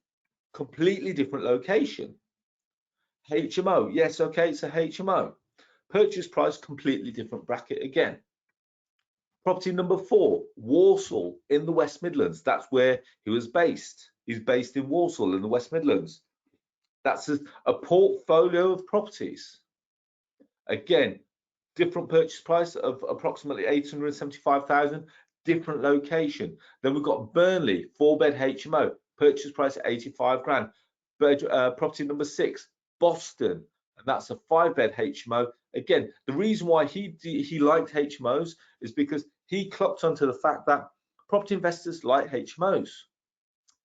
completely different location. HMO, yes, okay, it's a HMO. Purchase price, completely different bracket again. Property number 4, Walsall in the West Midlands. That's where he was based. He's based in Walsall in the West Midlands. That's a portfolio of properties. Again, different purchase price of approximately 875,000, different location. Then we've got Burnley, 4-bed HMO, purchase price 85 grand. Property number 6, Boston, and that's a 5-bed HMO. Again, the reason why he liked HMOs is because he clocked onto the fact that property investors like HMOs.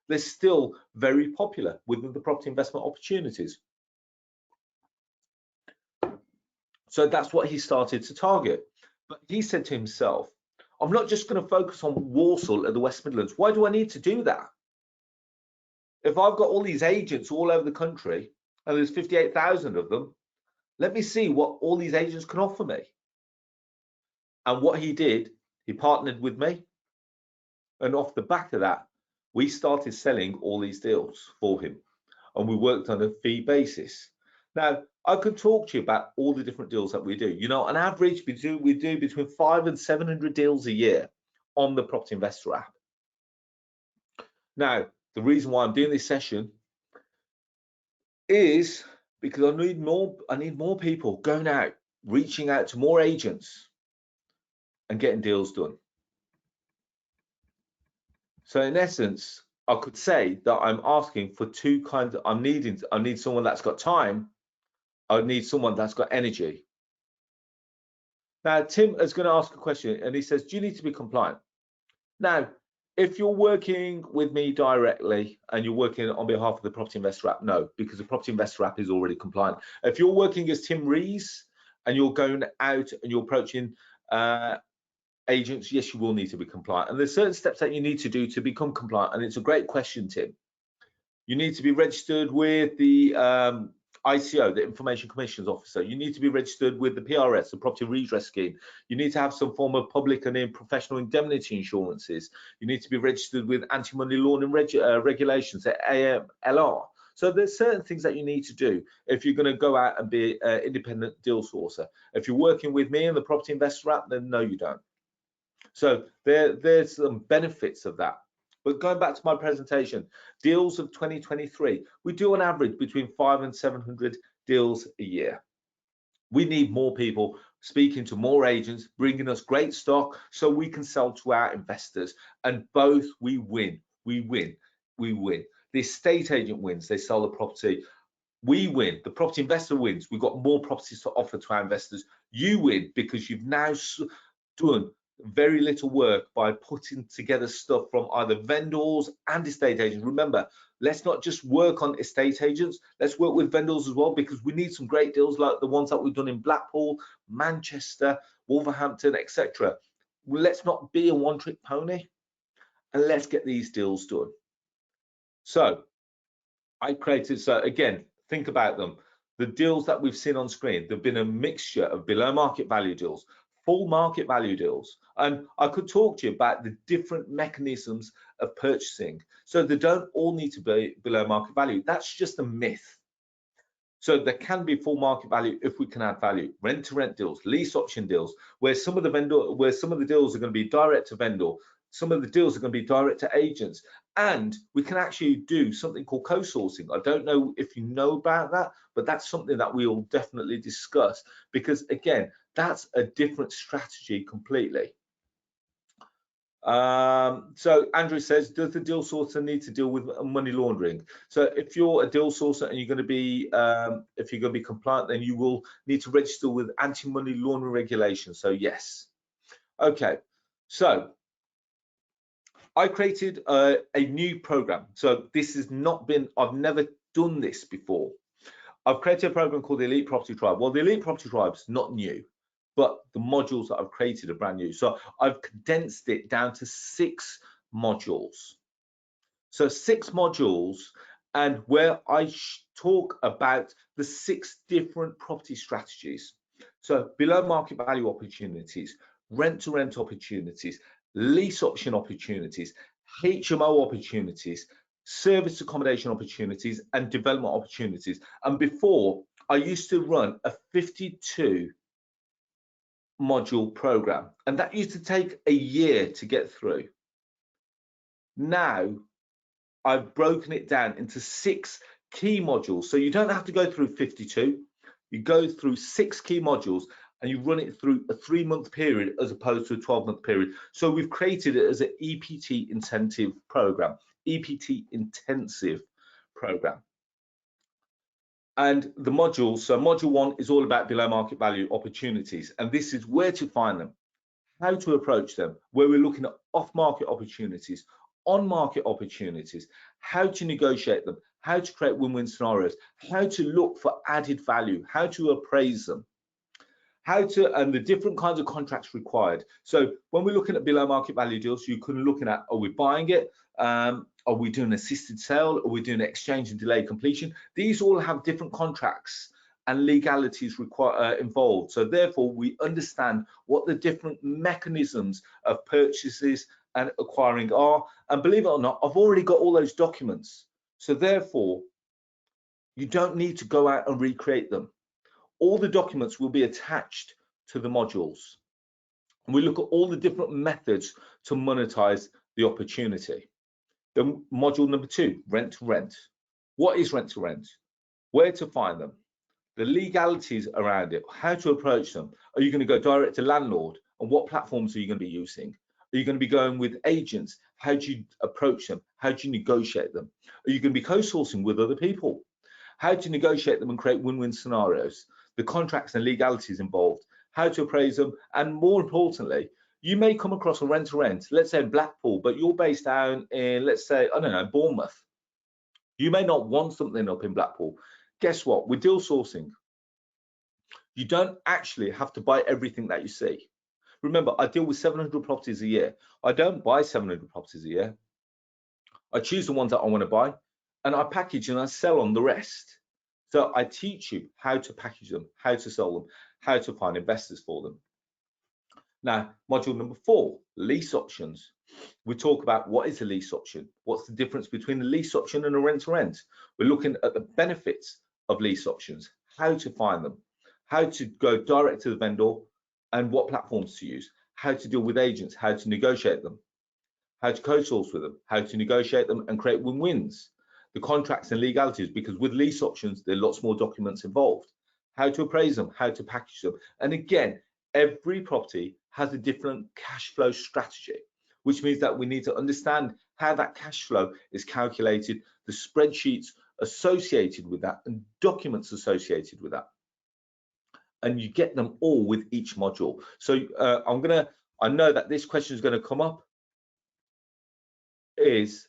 They're still very popular within the property investment opportunities. So that's what he started to target. But he said to himself, I'm not just going to focus on Walsall and the West Midlands. Why do I need to do that? If I've got all these agents all over the country, and there's 58,000 of them, let me see what all these agents can offer me. And what he did, he partnered with me. And off the back of that, we started selling all these deals for him. And we worked on a fee basis. Now, I could talk to you about all the different deals that we do. You know, on average, we do between 500 and 700 deals a year on the Property Investor app. Now, the reason why I'm doing this session is because I need more people going out, reaching out to more agents and getting deals done. So in essence, I could say that I'm asking for two kinds. I need someone that's got time. I need someone that's got energy. Now, Tim is going to ask a question and he says, do you need to be compliant? Now, if you're working with me directly and you're working on behalf of the Property Investor app, no, because the Property Investor app is already compliant. If you're working as Tim Rees and you're going out and you're approaching agents, yes, you will need to be compliant. And there's certain steps that you need to do to become compliant. And it's a great question, Tim. You need to be registered with the ICO, the Information Commissions Officer. You need to be registered with the PRS, the Property Redress Scheme. You need to have some form of public and professional indemnity insurances. You need to be registered with anti-money laundering regulations, the AMLR. So there's certain things that you need to do if you're going to go out and be an independent deal sourcer. If you're working with me in the Property Investor app, then no, you don't. So there's some benefits of that. But going back to my presentation, deals of 2023, we do on average between 500 and 700 deals a year. We need more people speaking to more agents, bringing us great stock so we can sell to our investors. And both we win, we win, we win. The estate agent wins, they sell the property. We win, the property investor wins. We've got more properties to offer to our investors. You win because you've now done very little work by putting together stuff from either vendors and estate agents. Remember, let's not just work on estate agents, let's work with vendors as well, because we need some great deals like the ones that we've done in Blackpool, Manchester, Wolverhampton, etc. Let's not be a one-trick pony and let's get these deals done. So I created, so again, think about them. The deals that we've seen on screen, there've been a mixture of below market value deals, full market value deals, and I could talk to you about the different mechanisms of purchasing. So they don't all need to be below market value. That's just a myth. So there can be full market value if we can add value. Rent to rent deals, lease option deals, where some of the deals are going to be direct to vendor, some of the deals are going to be direct to agents, and we can actually do something called co-sourcing. I don't know if you know about that, but that's something that we'll definitely discuss, because again, that's a different strategy completely. So Andrew says, does the deal sourcer need to deal with money laundering? So if you're a deal sourcer and you're going to be compliant, then you will need to register with anti-money laundering regulations. So yes. Okay. So I created a new program. So this has not been, I've never done this before. I've created a program called the Elite Property Tribe. Well, the Elite Property Tribe is not new, but the modules that I've created are brand new. So I've condensed it down to 6 modules. So 6 modules, and where I talk about the 6 different property strategies. So below market value opportunities, rent to rent opportunities, lease option opportunities, HMO opportunities, service accommodation opportunities, and development opportunities. And before, I used to run a 52 module program, and that used to take a year to get through. Now I've broken it down into 6 key modules. So you don't have to go through 52. You go through 6 key modules and you run it through a 3-month period as opposed to a 12-month period. So we've created it as an EPT intensive program, EPT intensive program. And the modules, so module 1 is all about below market value opportunities. And this is where to find them, how to approach them, where we're looking at off-market opportunities, on-market opportunities, how to negotiate them, how to create win-win scenarios, how to look for added value, how to appraise them, and the different kinds of contracts required. So when we're looking at below market value deals, you can look at, are we buying it? Are we doing assisted sale? Are we doing exchange and delay completion? These all have different contracts and legalities involved. So therefore, we understand what the different mechanisms of purchases and acquiring are. And believe it or not, I've already got all those documents. So therefore, you don't need to go out and recreate them. All the documents will be attached to the modules. And we look at all the different methods to monetize the opportunity. Then module number 2, rent to rent. What is rent to rent? Where to find them? The legalities around it, how to approach them. Are you going to go direct to landlord? And what platforms are you going to be using? Are you going to be going with agents? How do you approach them? How do you negotiate them? Are you going to be co-sourcing with other people? How to negotiate them and create win-win scenarios? The contracts and legalities involved, how to appraise them, and more importantly, you may come across a rent-to-rent, let's say Blackpool, but you're based down in, let's say, I don't know, Bournemouth. You may not want something up in Blackpool. Guess what? With deal sourcing, you don't actually have to buy everything that you see. Remember, I deal with 700 properties a year. I don't buy 700 properties a year. I choose the ones that I want to buy, and I package and I sell on the rest. So I teach you how to package them, how to sell them, how to find investors for them. Now, module number 4, lease options. We talk about what is a lease option, what's the difference between a lease option and a rent-to-rent. We're looking at the benefits of lease options, how to find them, how to go direct to the vendor and what platforms to use, how to deal with agents, how to negotiate them, how to co-source with them, how to negotiate them and create win-wins, the contracts and legalities, because with lease options, there are lots more documents involved, how to appraise them, how to package them. And again, every property has a different cash flow strategy, which means that we need to understand how that cash flow is calculated, the spreadsheets associated with that and documents associated with that. And you get them all with each module. So I know that this question is going to come up, is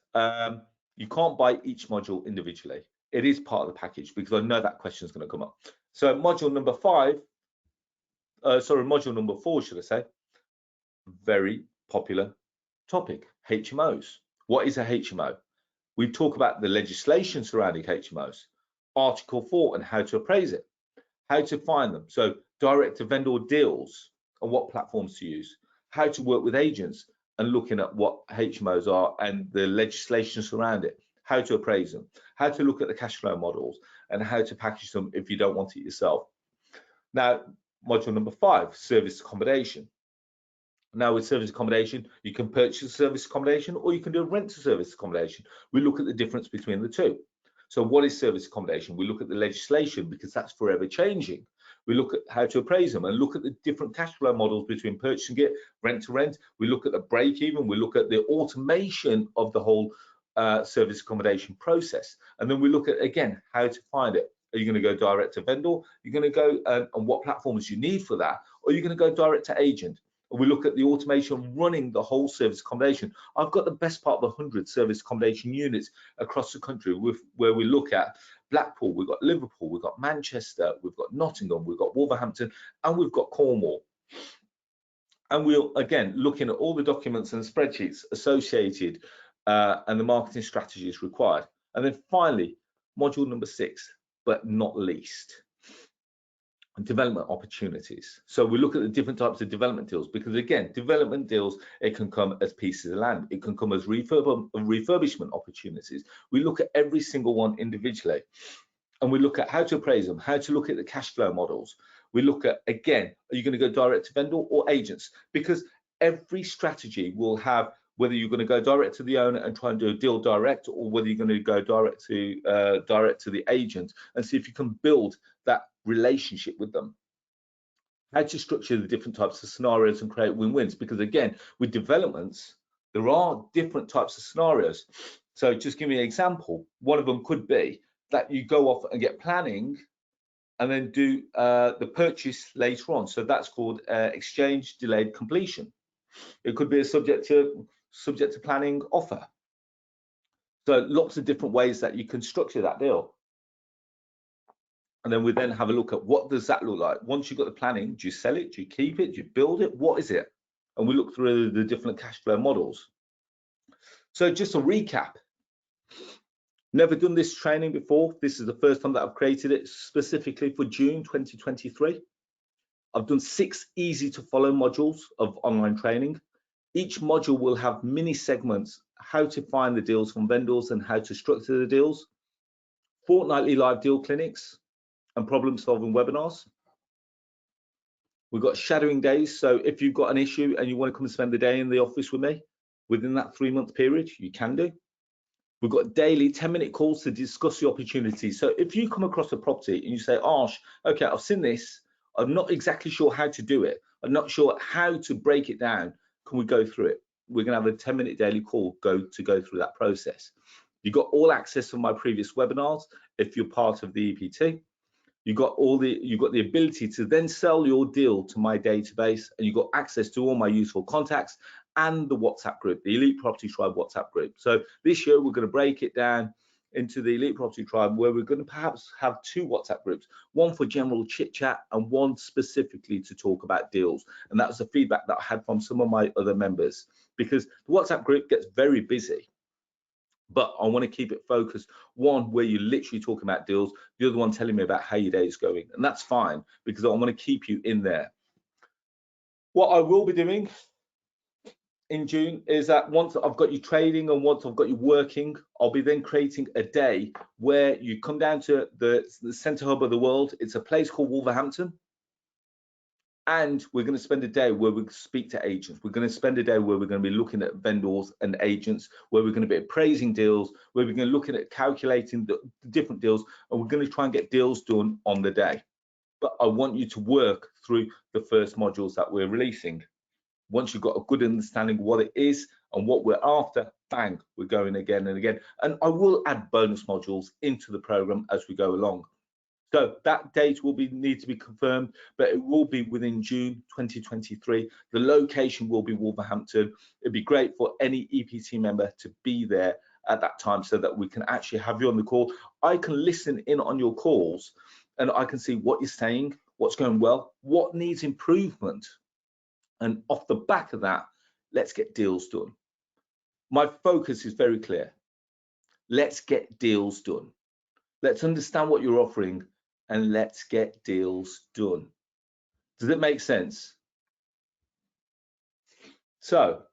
you can't buy each module individually. It is part of the package, because I know that question is going to come up. So module number 4, should I say, very popular topic, HMOs. What is a HMO? We talk about the legislation surrounding HMOs, Article 4 and how to appraise it, how to find them. So direct to vendor deals and what platforms to use, how to work with agents and looking at what HMOs are and the legislation surrounding it, how to appraise them, how to look at the cash flow models and how to package them if you don't want it yourself. Now, module number 5, service accommodation. Now with service accommodation, you can purchase service accommodation or you can do a rent to service accommodation. We look at the difference between the two. So what is service accommodation? We look at the legislation, because that's forever changing. We look at how to appraise them and look at the different cash flow models between purchasing it, rent to rent. We look at the break even. We look at the automation of the whole service accommodation process. And then we look at, again, how to find it. Are you going to go direct to vendor? You're going to go on what platforms you need for that? Or are you going to go direct to agent? We look at the automation running the whole service accommodation. I've got the best part of 100 service accommodation units across the country where we look at Blackpool, we've got Liverpool, we've got Manchester, we've got Nottingham, we've got Wolverhampton, and we've got Cornwall. And we'll, again, looking at all the documents and spreadsheets associated and the marketing strategies required. And then finally, module number 6, but not least, development opportunities. So we look at the different types of development deals, because again, development deals, it can come as pieces of land, it can come as refurbishment opportunities. We look at every single one individually, and we look at how to appraise them, how to look at the cash flow models. We look at, again, are you going to go direct to vendor or agents? Because every strategy will have, whether you're going to go direct to the owner and try and do a deal direct, or whether you're going to go direct to the agent and see if you can build that relationship with them. How to structure the different types of scenarios and create win-wins, because again, with developments, there are different types of scenarios. So just give me an example. One of them could be that you go off and get planning and then do the purchase later on. So that's called exchange delayed completion. It could be a subject to planning offer. So lots of different ways that you can structure that deal. And then we then have a look at what does that look like. Once you've got the planning, do you sell it? Do you keep it? Do you build it? What is it? And we look through the different cash flow models. So just a recap. Never done this training before. This is the first time that I've created it specifically for June 2023. I've done 6 easy to follow modules of online training. Each module will have mini segments, how to find the deals from vendors and how to structure the deals, fortnightly live deal clinics, and problem solving webinars. We've got shadowing days. So if you've got an issue and you want to come and spend the day in the office with me within that 3-month period, you can do. We've got daily 10-minute calls to discuss the opportunity. So if you come across a property and you say, Arsh, okay, I've seen this, I'm not exactly sure how to do it, I'm not sure how to break it down, can we go through it? We're going to have a 10-minute daily call to go through that process. You've got all access to my previous webinars if you're part of the EPT. You've got the ability to then sell your deal to my database, and you've got access to all my useful contacts and the WhatsApp group, the Elite Property Tribe WhatsApp group. So this year we're going to break it down into the Elite Property Tribe, where we're going to perhaps have 2 WhatsApp groups, one for general chit chat and one specifically to talk about deals. And that was the feedback that I had from some of my other members, because the WhatsApp group gets very busy. But I want to keep it focused, one where you're literally talking about deals, the other one telling me about how your day is going. And that's fine, because I want to keep you in there. What I will be doing in June is that once I've got you trading and once I've got you working, I'll be then creating a day where you come down to the center hub of the world. It's a place called Wolverhampton. And we're going to spend a day where we speak to agents. We're going to spend a day where we're going to be looking at vendors and agents, where we're going to be appraising deals, where we're going to be looking at calculating the different deals, and we're going to try and get deals done on the day. But I want you to work through the first modules that we're releasing. Once you've got a good understanding of what it is and what we're after, bang, we're going again and again. And I will add bonus modules into the program as we go along. So that date will need to be confirmed, but it will be within June 2023. The location will be Wolverhampton. It'd be great for any EPT member to be there at that time so that we can actually have you on the call. I can listen in on your calls and I can see what you're saying, what's going well, what needs improvement. And off the back of that, let's get deals done. My focus is very clear. Let's get deals done. Let's understand what you're offering and let's get deals done. Does it make sense? So,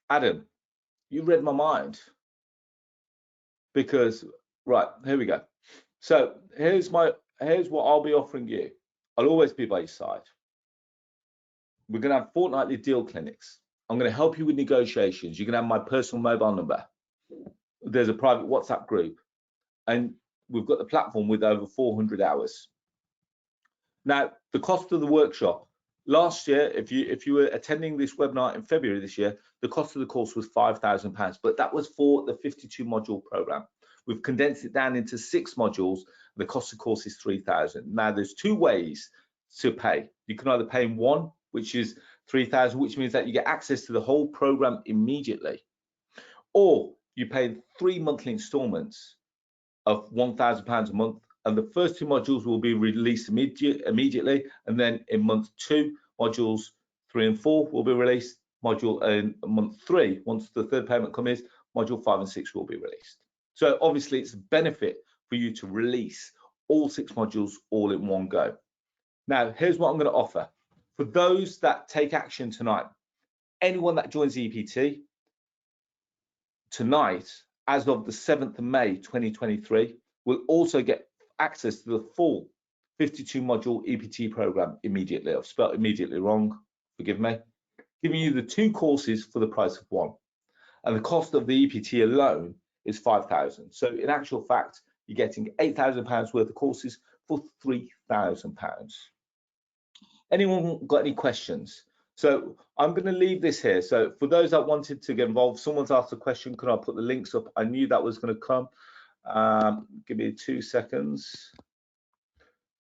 Adam, you read my mind, because, right, here we go. So here's what I'll be offering you. I'll always be by your side. We're going to have fortnightly deal clinics. I'm going to help you with negotiations. You can have my personal mobile number. There's a private WhatsApp group, and we've got the platform with over 400 hours. Now, the cost of the workshop, last year, if you were attending this webinar in February this year, the cost of the course was £5,000, but that was for the 52 module program. We've condensed it down into 6 modules. The cost of the course is £3,000. Now, there's 2 ways to pay. You can either pay in one, which is 3,000, which means that you get access to the whole program immediately. Or you pay 3 monthly installments of £1,000 a month, and the first 2 modules will be released immediately, and then in month 2, modules 3 and 4 will be released. Module in month 3, once the third payment comes, module 5 and 6 will be released. So obviously it's a benefit for you to release all 6 modules all in one go. Now, here's what I'm going to offer. For those that take action tonight, anyone that joins the EPT tonight, as of the 7th of May 2023, will also get access to the full 52 module EPT program immediately. I've spelled immediately wrong, forgive me. Giving you the 2 courses for the price of 1. And the cost of the EPT alone is £5,000. So in actual fact, you're getting £8,000 worth of courses for £3,000. Anyone got any questions? So I'm going to leave this here. So for those that wanted to get involved, someone's asked a question, can I put the links up? I knew that was going to come. Give me 2 seconds.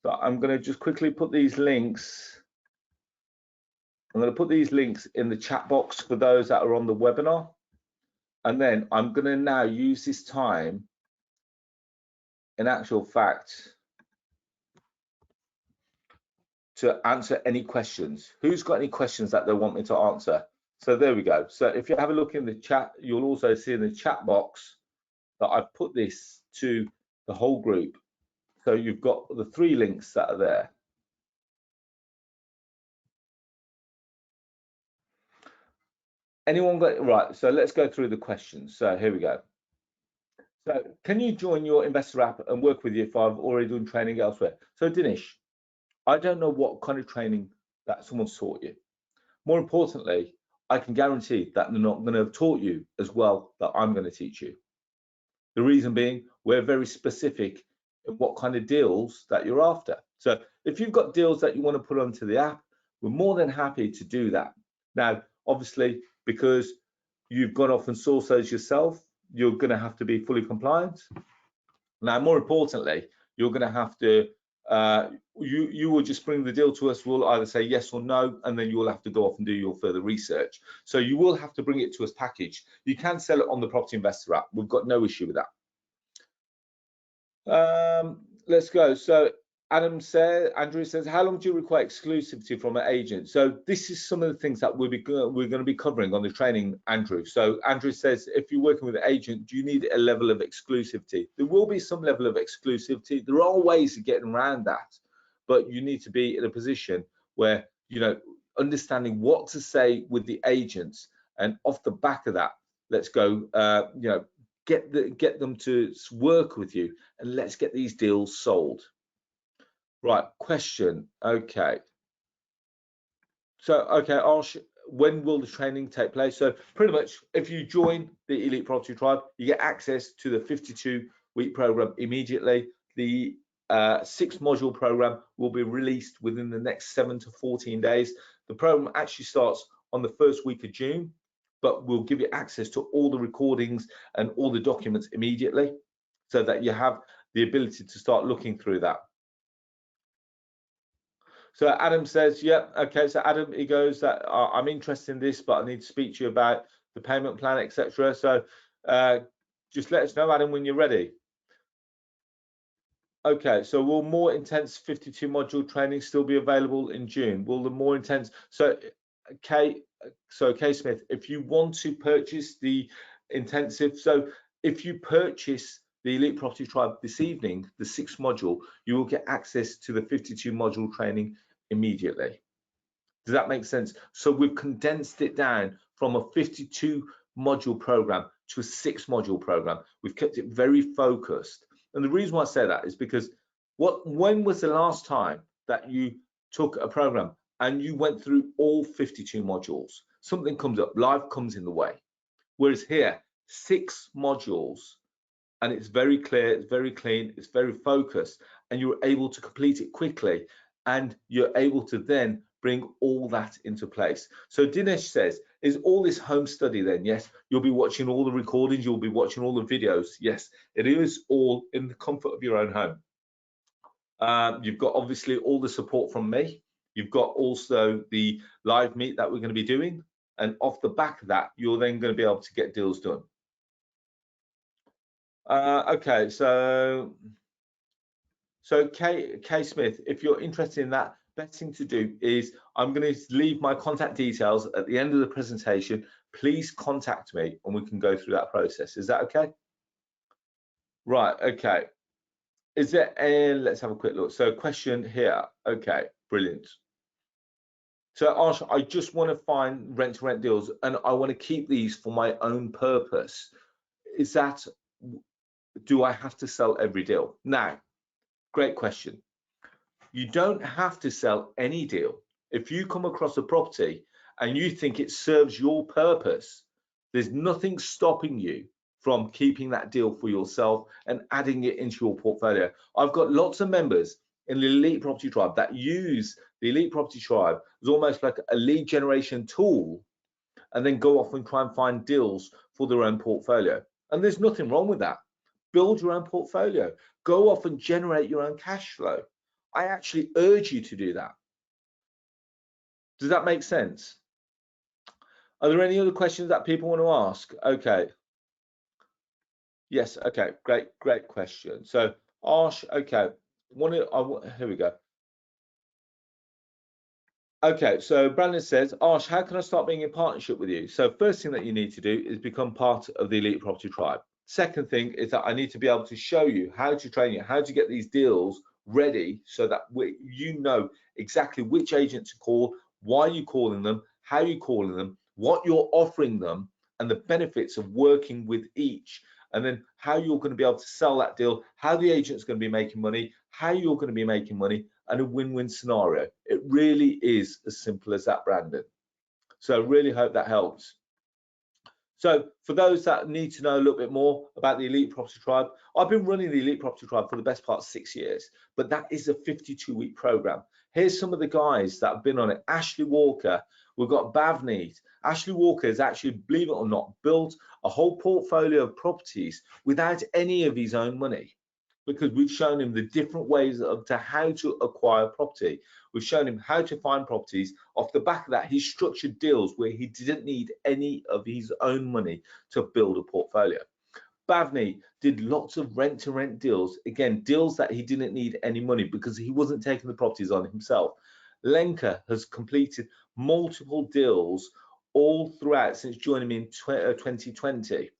So I'm going to just quickly put these links. I'm going to put these links in the chat box for those that are on the webinar. And then I'm going to now use this time, in actual fact, to answer any questions. Who's got any questions that they want me to answer? So there we go. So if you have a look in the chat, you'll also see in the chat box that I've put this to the whole group. So you've got the 3 links that are there. Anyone got, right, so let's go through the questions. So here we go. So can you join your investor app and work with you if I've already done training elsewhere? So Dinesh, I don't know what kind of training that someone's taught you. More importantly, I can guarantee that they're not going to have taught you as well that I'm going to teach you. The reason being, we're very specific in what kind of deals that you're after. So if you've got deals that you want to put onto the app, we're more than happy to do that. Now, obviously, because you've gone off and sourced those yourself, you're going to have to be fully compliant. Now, more importantly, you're going to have to you will just bring the deal to us. We'll either say yes or no, and then you will have to go off and do your further research. So you will have to bring it to us packaged. You can sell it on the Property Investor app. We've got no issue with that. Let's go. So Andrew says, how long do you require exclusivity from an agent? So this is some of the things that we're going to be covering on the training, Andrew. So Andrew says, if you're working with an agent, do you need a level of exclusivity? There will be some level of exclusivity. There are ways of getting around that, but you need to be in a position where, you know, understanding what to say with the agents, and off the back of that, let's go, you know, get them to work with you, and let's get these deals sold. Right, question. Okay. So, okay, when will the training take place? So pretty much if you join the Elite Property Tribe, you get access to the 52-week program immediately. The 6-module program will be released within the next 7 to 14 days. The program actually starts on the first week of June, but we'll give you access to all the recordings and all the documents immediately, so that you have the ability to start looking through that. So Adam says, yeah, okay. So Adam, he goes that I'm interested in this, but I need to speak to you about the payment plan, etc. So just let us know, Adam, when you're ready. Okay, so will more intense 52 module training still be available in June? Will the more intense, so Kay Smith, if you want to purchase the intensive, so if you purchase the Elite Property Tribe this evening, the 6th module, you will get access to the 52 module training immediately. Does that make sense? So we've condensed it down from a 52 module program to a 6 module program. We've kept it very focused. And the reason why I say that is because when was the last time that you took a program and you went through all 52 modules? Something comes up, life comes in the way. Whereas here, 6 modules, and it's very clear, it's very clean, it's very focused, and you're able to complete it quickly, and you're able to then bring all that into place. So Dinesh says, is all this home study then? Yes, you'll be watching all the recordings, you'll be watching all the videos. Yes, it is all in the comfort of your own home. You've got obviously all the support from me. You've got also the live meet that we're going to be doing, and off the back of that, you're then going to be able to get deals done. Okay, so Kay Smith, if you're interested in that, best thing to do is I'm going to leave my contact details at the end of the presentation. Please contact me and we can go through that process. Is that okay? Right, okay. Is there a, let's have a quick look. So question here. Okay, brilliant. So Arsh, I just want to find rent-to-rent deals and I want to keep these for my own purpose. Is that, do I have to sell every deal? Now, great question. You don't have to sell any deal. If you come across a property and you think it serves your purpose, there's nothing stopping you from keeping that deal for yourself and adding it into your portfolio. I've got lots of members in the Elite Property Tribe that use the Elite Property Tribe as almost like a lead generation tool and then go off and try and find deals for their own portfolio. And there's nothing wrong with that. Build your own portfolio. Go off and generate your own cash flow. I actually urge you to do that. Does that make sense? Are there any other questions that people want to ask? Okay. Yes, okay, great question. So Arsh, okay, here we go. Okay, so Brandon says, Arsh, how can I start being in partnership with you? So first thing that you need to do is become part of the Elite Property Tribe. Second thing is that I need to be able to show you how to train you, how to get these deals ready so that you know exactly which agent to call, why you're calling them, how you're calling them, what you're offering them, and the benefits of working with each, and then how you're going to be able to sell that deal, how the agent's going to be making money, how you're going to be making money, and a win-win scenario. It really is as simple as that, Brandon. So I really hope that helps. So for those that need to know a little bit more about the Elite Property Tribe, I've been running the Elite Property Tribe for the best part of 6 years, but that is a 52-week program. Here's some of the guys that have been on it. Ashley Walker, we've got Bavneet. Ashley Walker has actually, believe it or not, built a whole portfolio of properties without any of his own money, because we've shown him the different ways to how to acquire property. We've shown him how to find properties. Off the back of that, he structured deals where he didn't need any of his own money to build a portfolio. Bavney did lots of rent-to-rent deals. Again, deals that he didn't need any money because he wasn't taking the properties on himself. Lenka has completed multiple deals all throughout since joining me in 2020.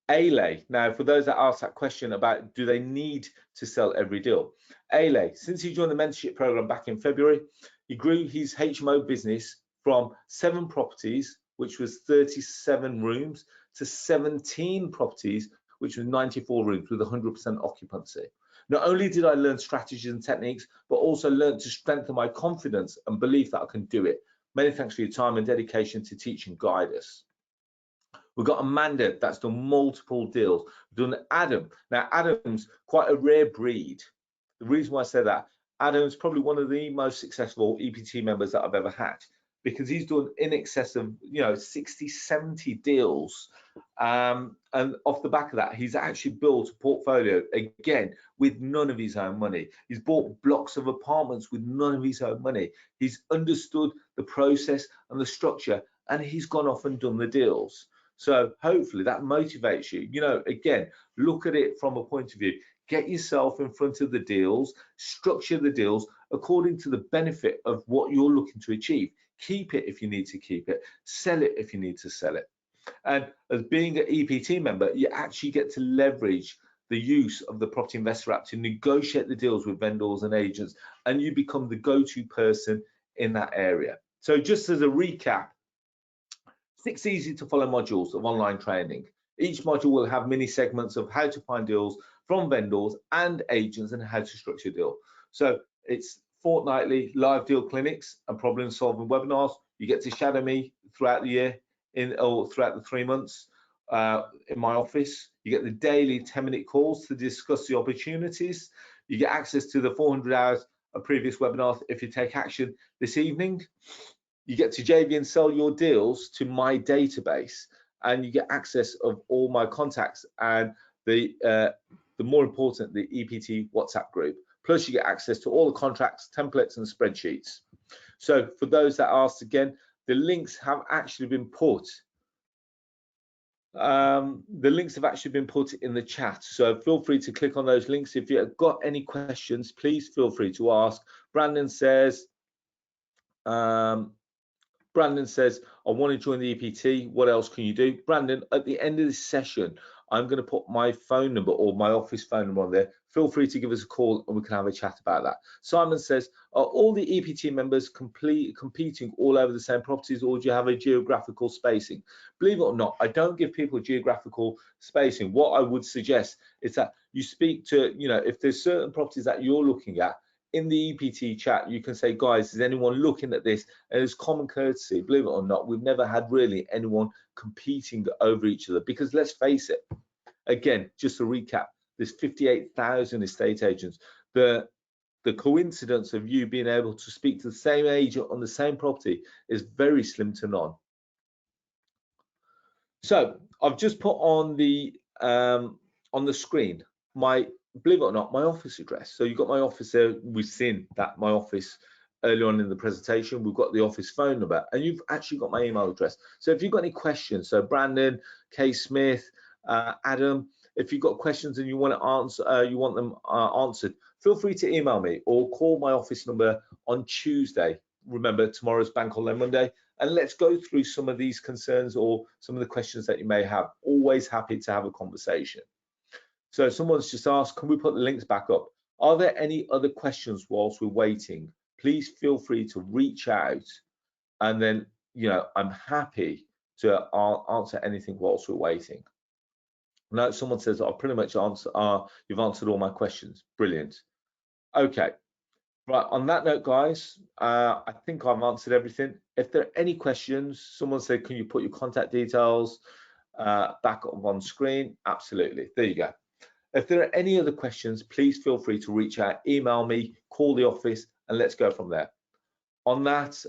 Ale, now for those that ask that question about do they need to sell every deal, Ale, since he joined the mentorship program back in February, he grew his HMO business from 7 properties, which was 37 rooms, to 17 properties, which was 94 rooms with 100% occupancy. Not only did I learn strategies and techniques, but also learned to strengthen my confidence and belief that I can do it. Many thanks for your time and dedication to teach and guide us. We've got Amanda that's done multiple deals. We've done Adam. Now, Adam's quite a rare breed. The reason why I say that, Adam's probably one of the most successful EPT members that I've ever had, because he's done in excess of 60, 70 deals. And off the back of that, he's actually built a portfolio, again, with none of his own money. He's bought blocks of apartments with none of his own money. He's understood the process and the structure, and he's gone off and done the deals. So hopefully that motivates you. Again, look at it from a point of view. Get yourself in front of the deals, structure the deals according to the benefit of what you're looking to achieve. Keep it if you need to keep it. Sell it if you need to sell it. And as being an EPT member, you actually get to leverage the use of the Property Investor app to negotiate the deals with vendors and agents, and you become the go-to person in that area. So just as a recap, 6 easy to follow modules of online training. Each module will have mini segments of how to find deals from vendors and agents and how to structure a deal. So it's fortnightly live deal clinics and problem solving webinars. You get to shadow me throughout the year or throughout the 3 months in my office. You get the daily 10-minute calls to discuss the opportunities. You get access to the 400 hours of previous webinars if you take action this evening. You get to JV and sell your deals to my database, and you get access of all my contacts and the more important, the EPT WhatsApp group. Plus you get access to all the contracts, templates and spreadsheets. So for those that asked again, the links have actually been put in the chat, so feel free to click on those links. If you've got any questions, please feel free to ask. Brandon says I want to join the EPT. What else can you do? Brandon, at the end of this session, I'm going to put my phone number or my office phone number on there. Feel free to give us a call and we can have a chat about that. Simon says, are all the EPT members competing all over the same properties, or do you have a geographical spacing? Believe it or not, I don't give people geographical spacing. What I would suggest is that you speak to, if there's certain properties that you're looking at, in the EPT chat, you can say, guys, is anyone looking at this? And it's common courtesy, believe it or not, we've never had really anyone competing over each other, because let's face it, again, just to recap, there's 58,000 estate agents. The coincidence of you being able to speak to the same agent on the same property is very slim to none. So I've just put on the screen believe it or not, my office address. So you've got my office there. We've seen that my office earlier on in the presentation. We've got the office phone number, and you've actually got my email address. So if you've got any questions, so Brandon, Kay Smith, Adam, if you've got questions and you want to answer, you want them answered, feel free to email me or call my office number on Tuesday. Remember, tomorrow's Bank Holiday Monday, and let's go through some of these concerns or some of the questions that you may have. Always happy to have a conversation. So someone's just asked, can we put the links back up? Are there any other questions whilst we're waiting? Please feel free to reach out, and then I'm happy to answer anything whilst we're waiting. No, someone says I'll pretty much you've answered all my questions. Brilliant. Okay, right, on that note, guys, I think I've answered everything. If there are any questions, someone said, can you put your contact details back up on screen? Absolutely, there you go. If there are any other questions, please feel free to reach out, email me, call the office, and let's go from there. On that,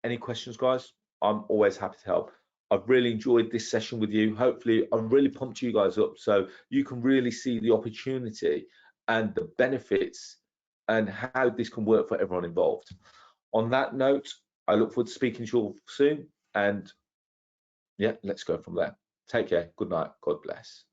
any questions, guys? I'm always happy to help. I've really enjoyed this session with you. Hopefully, I've really pumped you guys up so you can really see the opportunity and the benefits and how this can work for everyone involved. On that note, I look forward to speaking to you all soon, and yeah, let's go from there. Take care. Good night. God bless.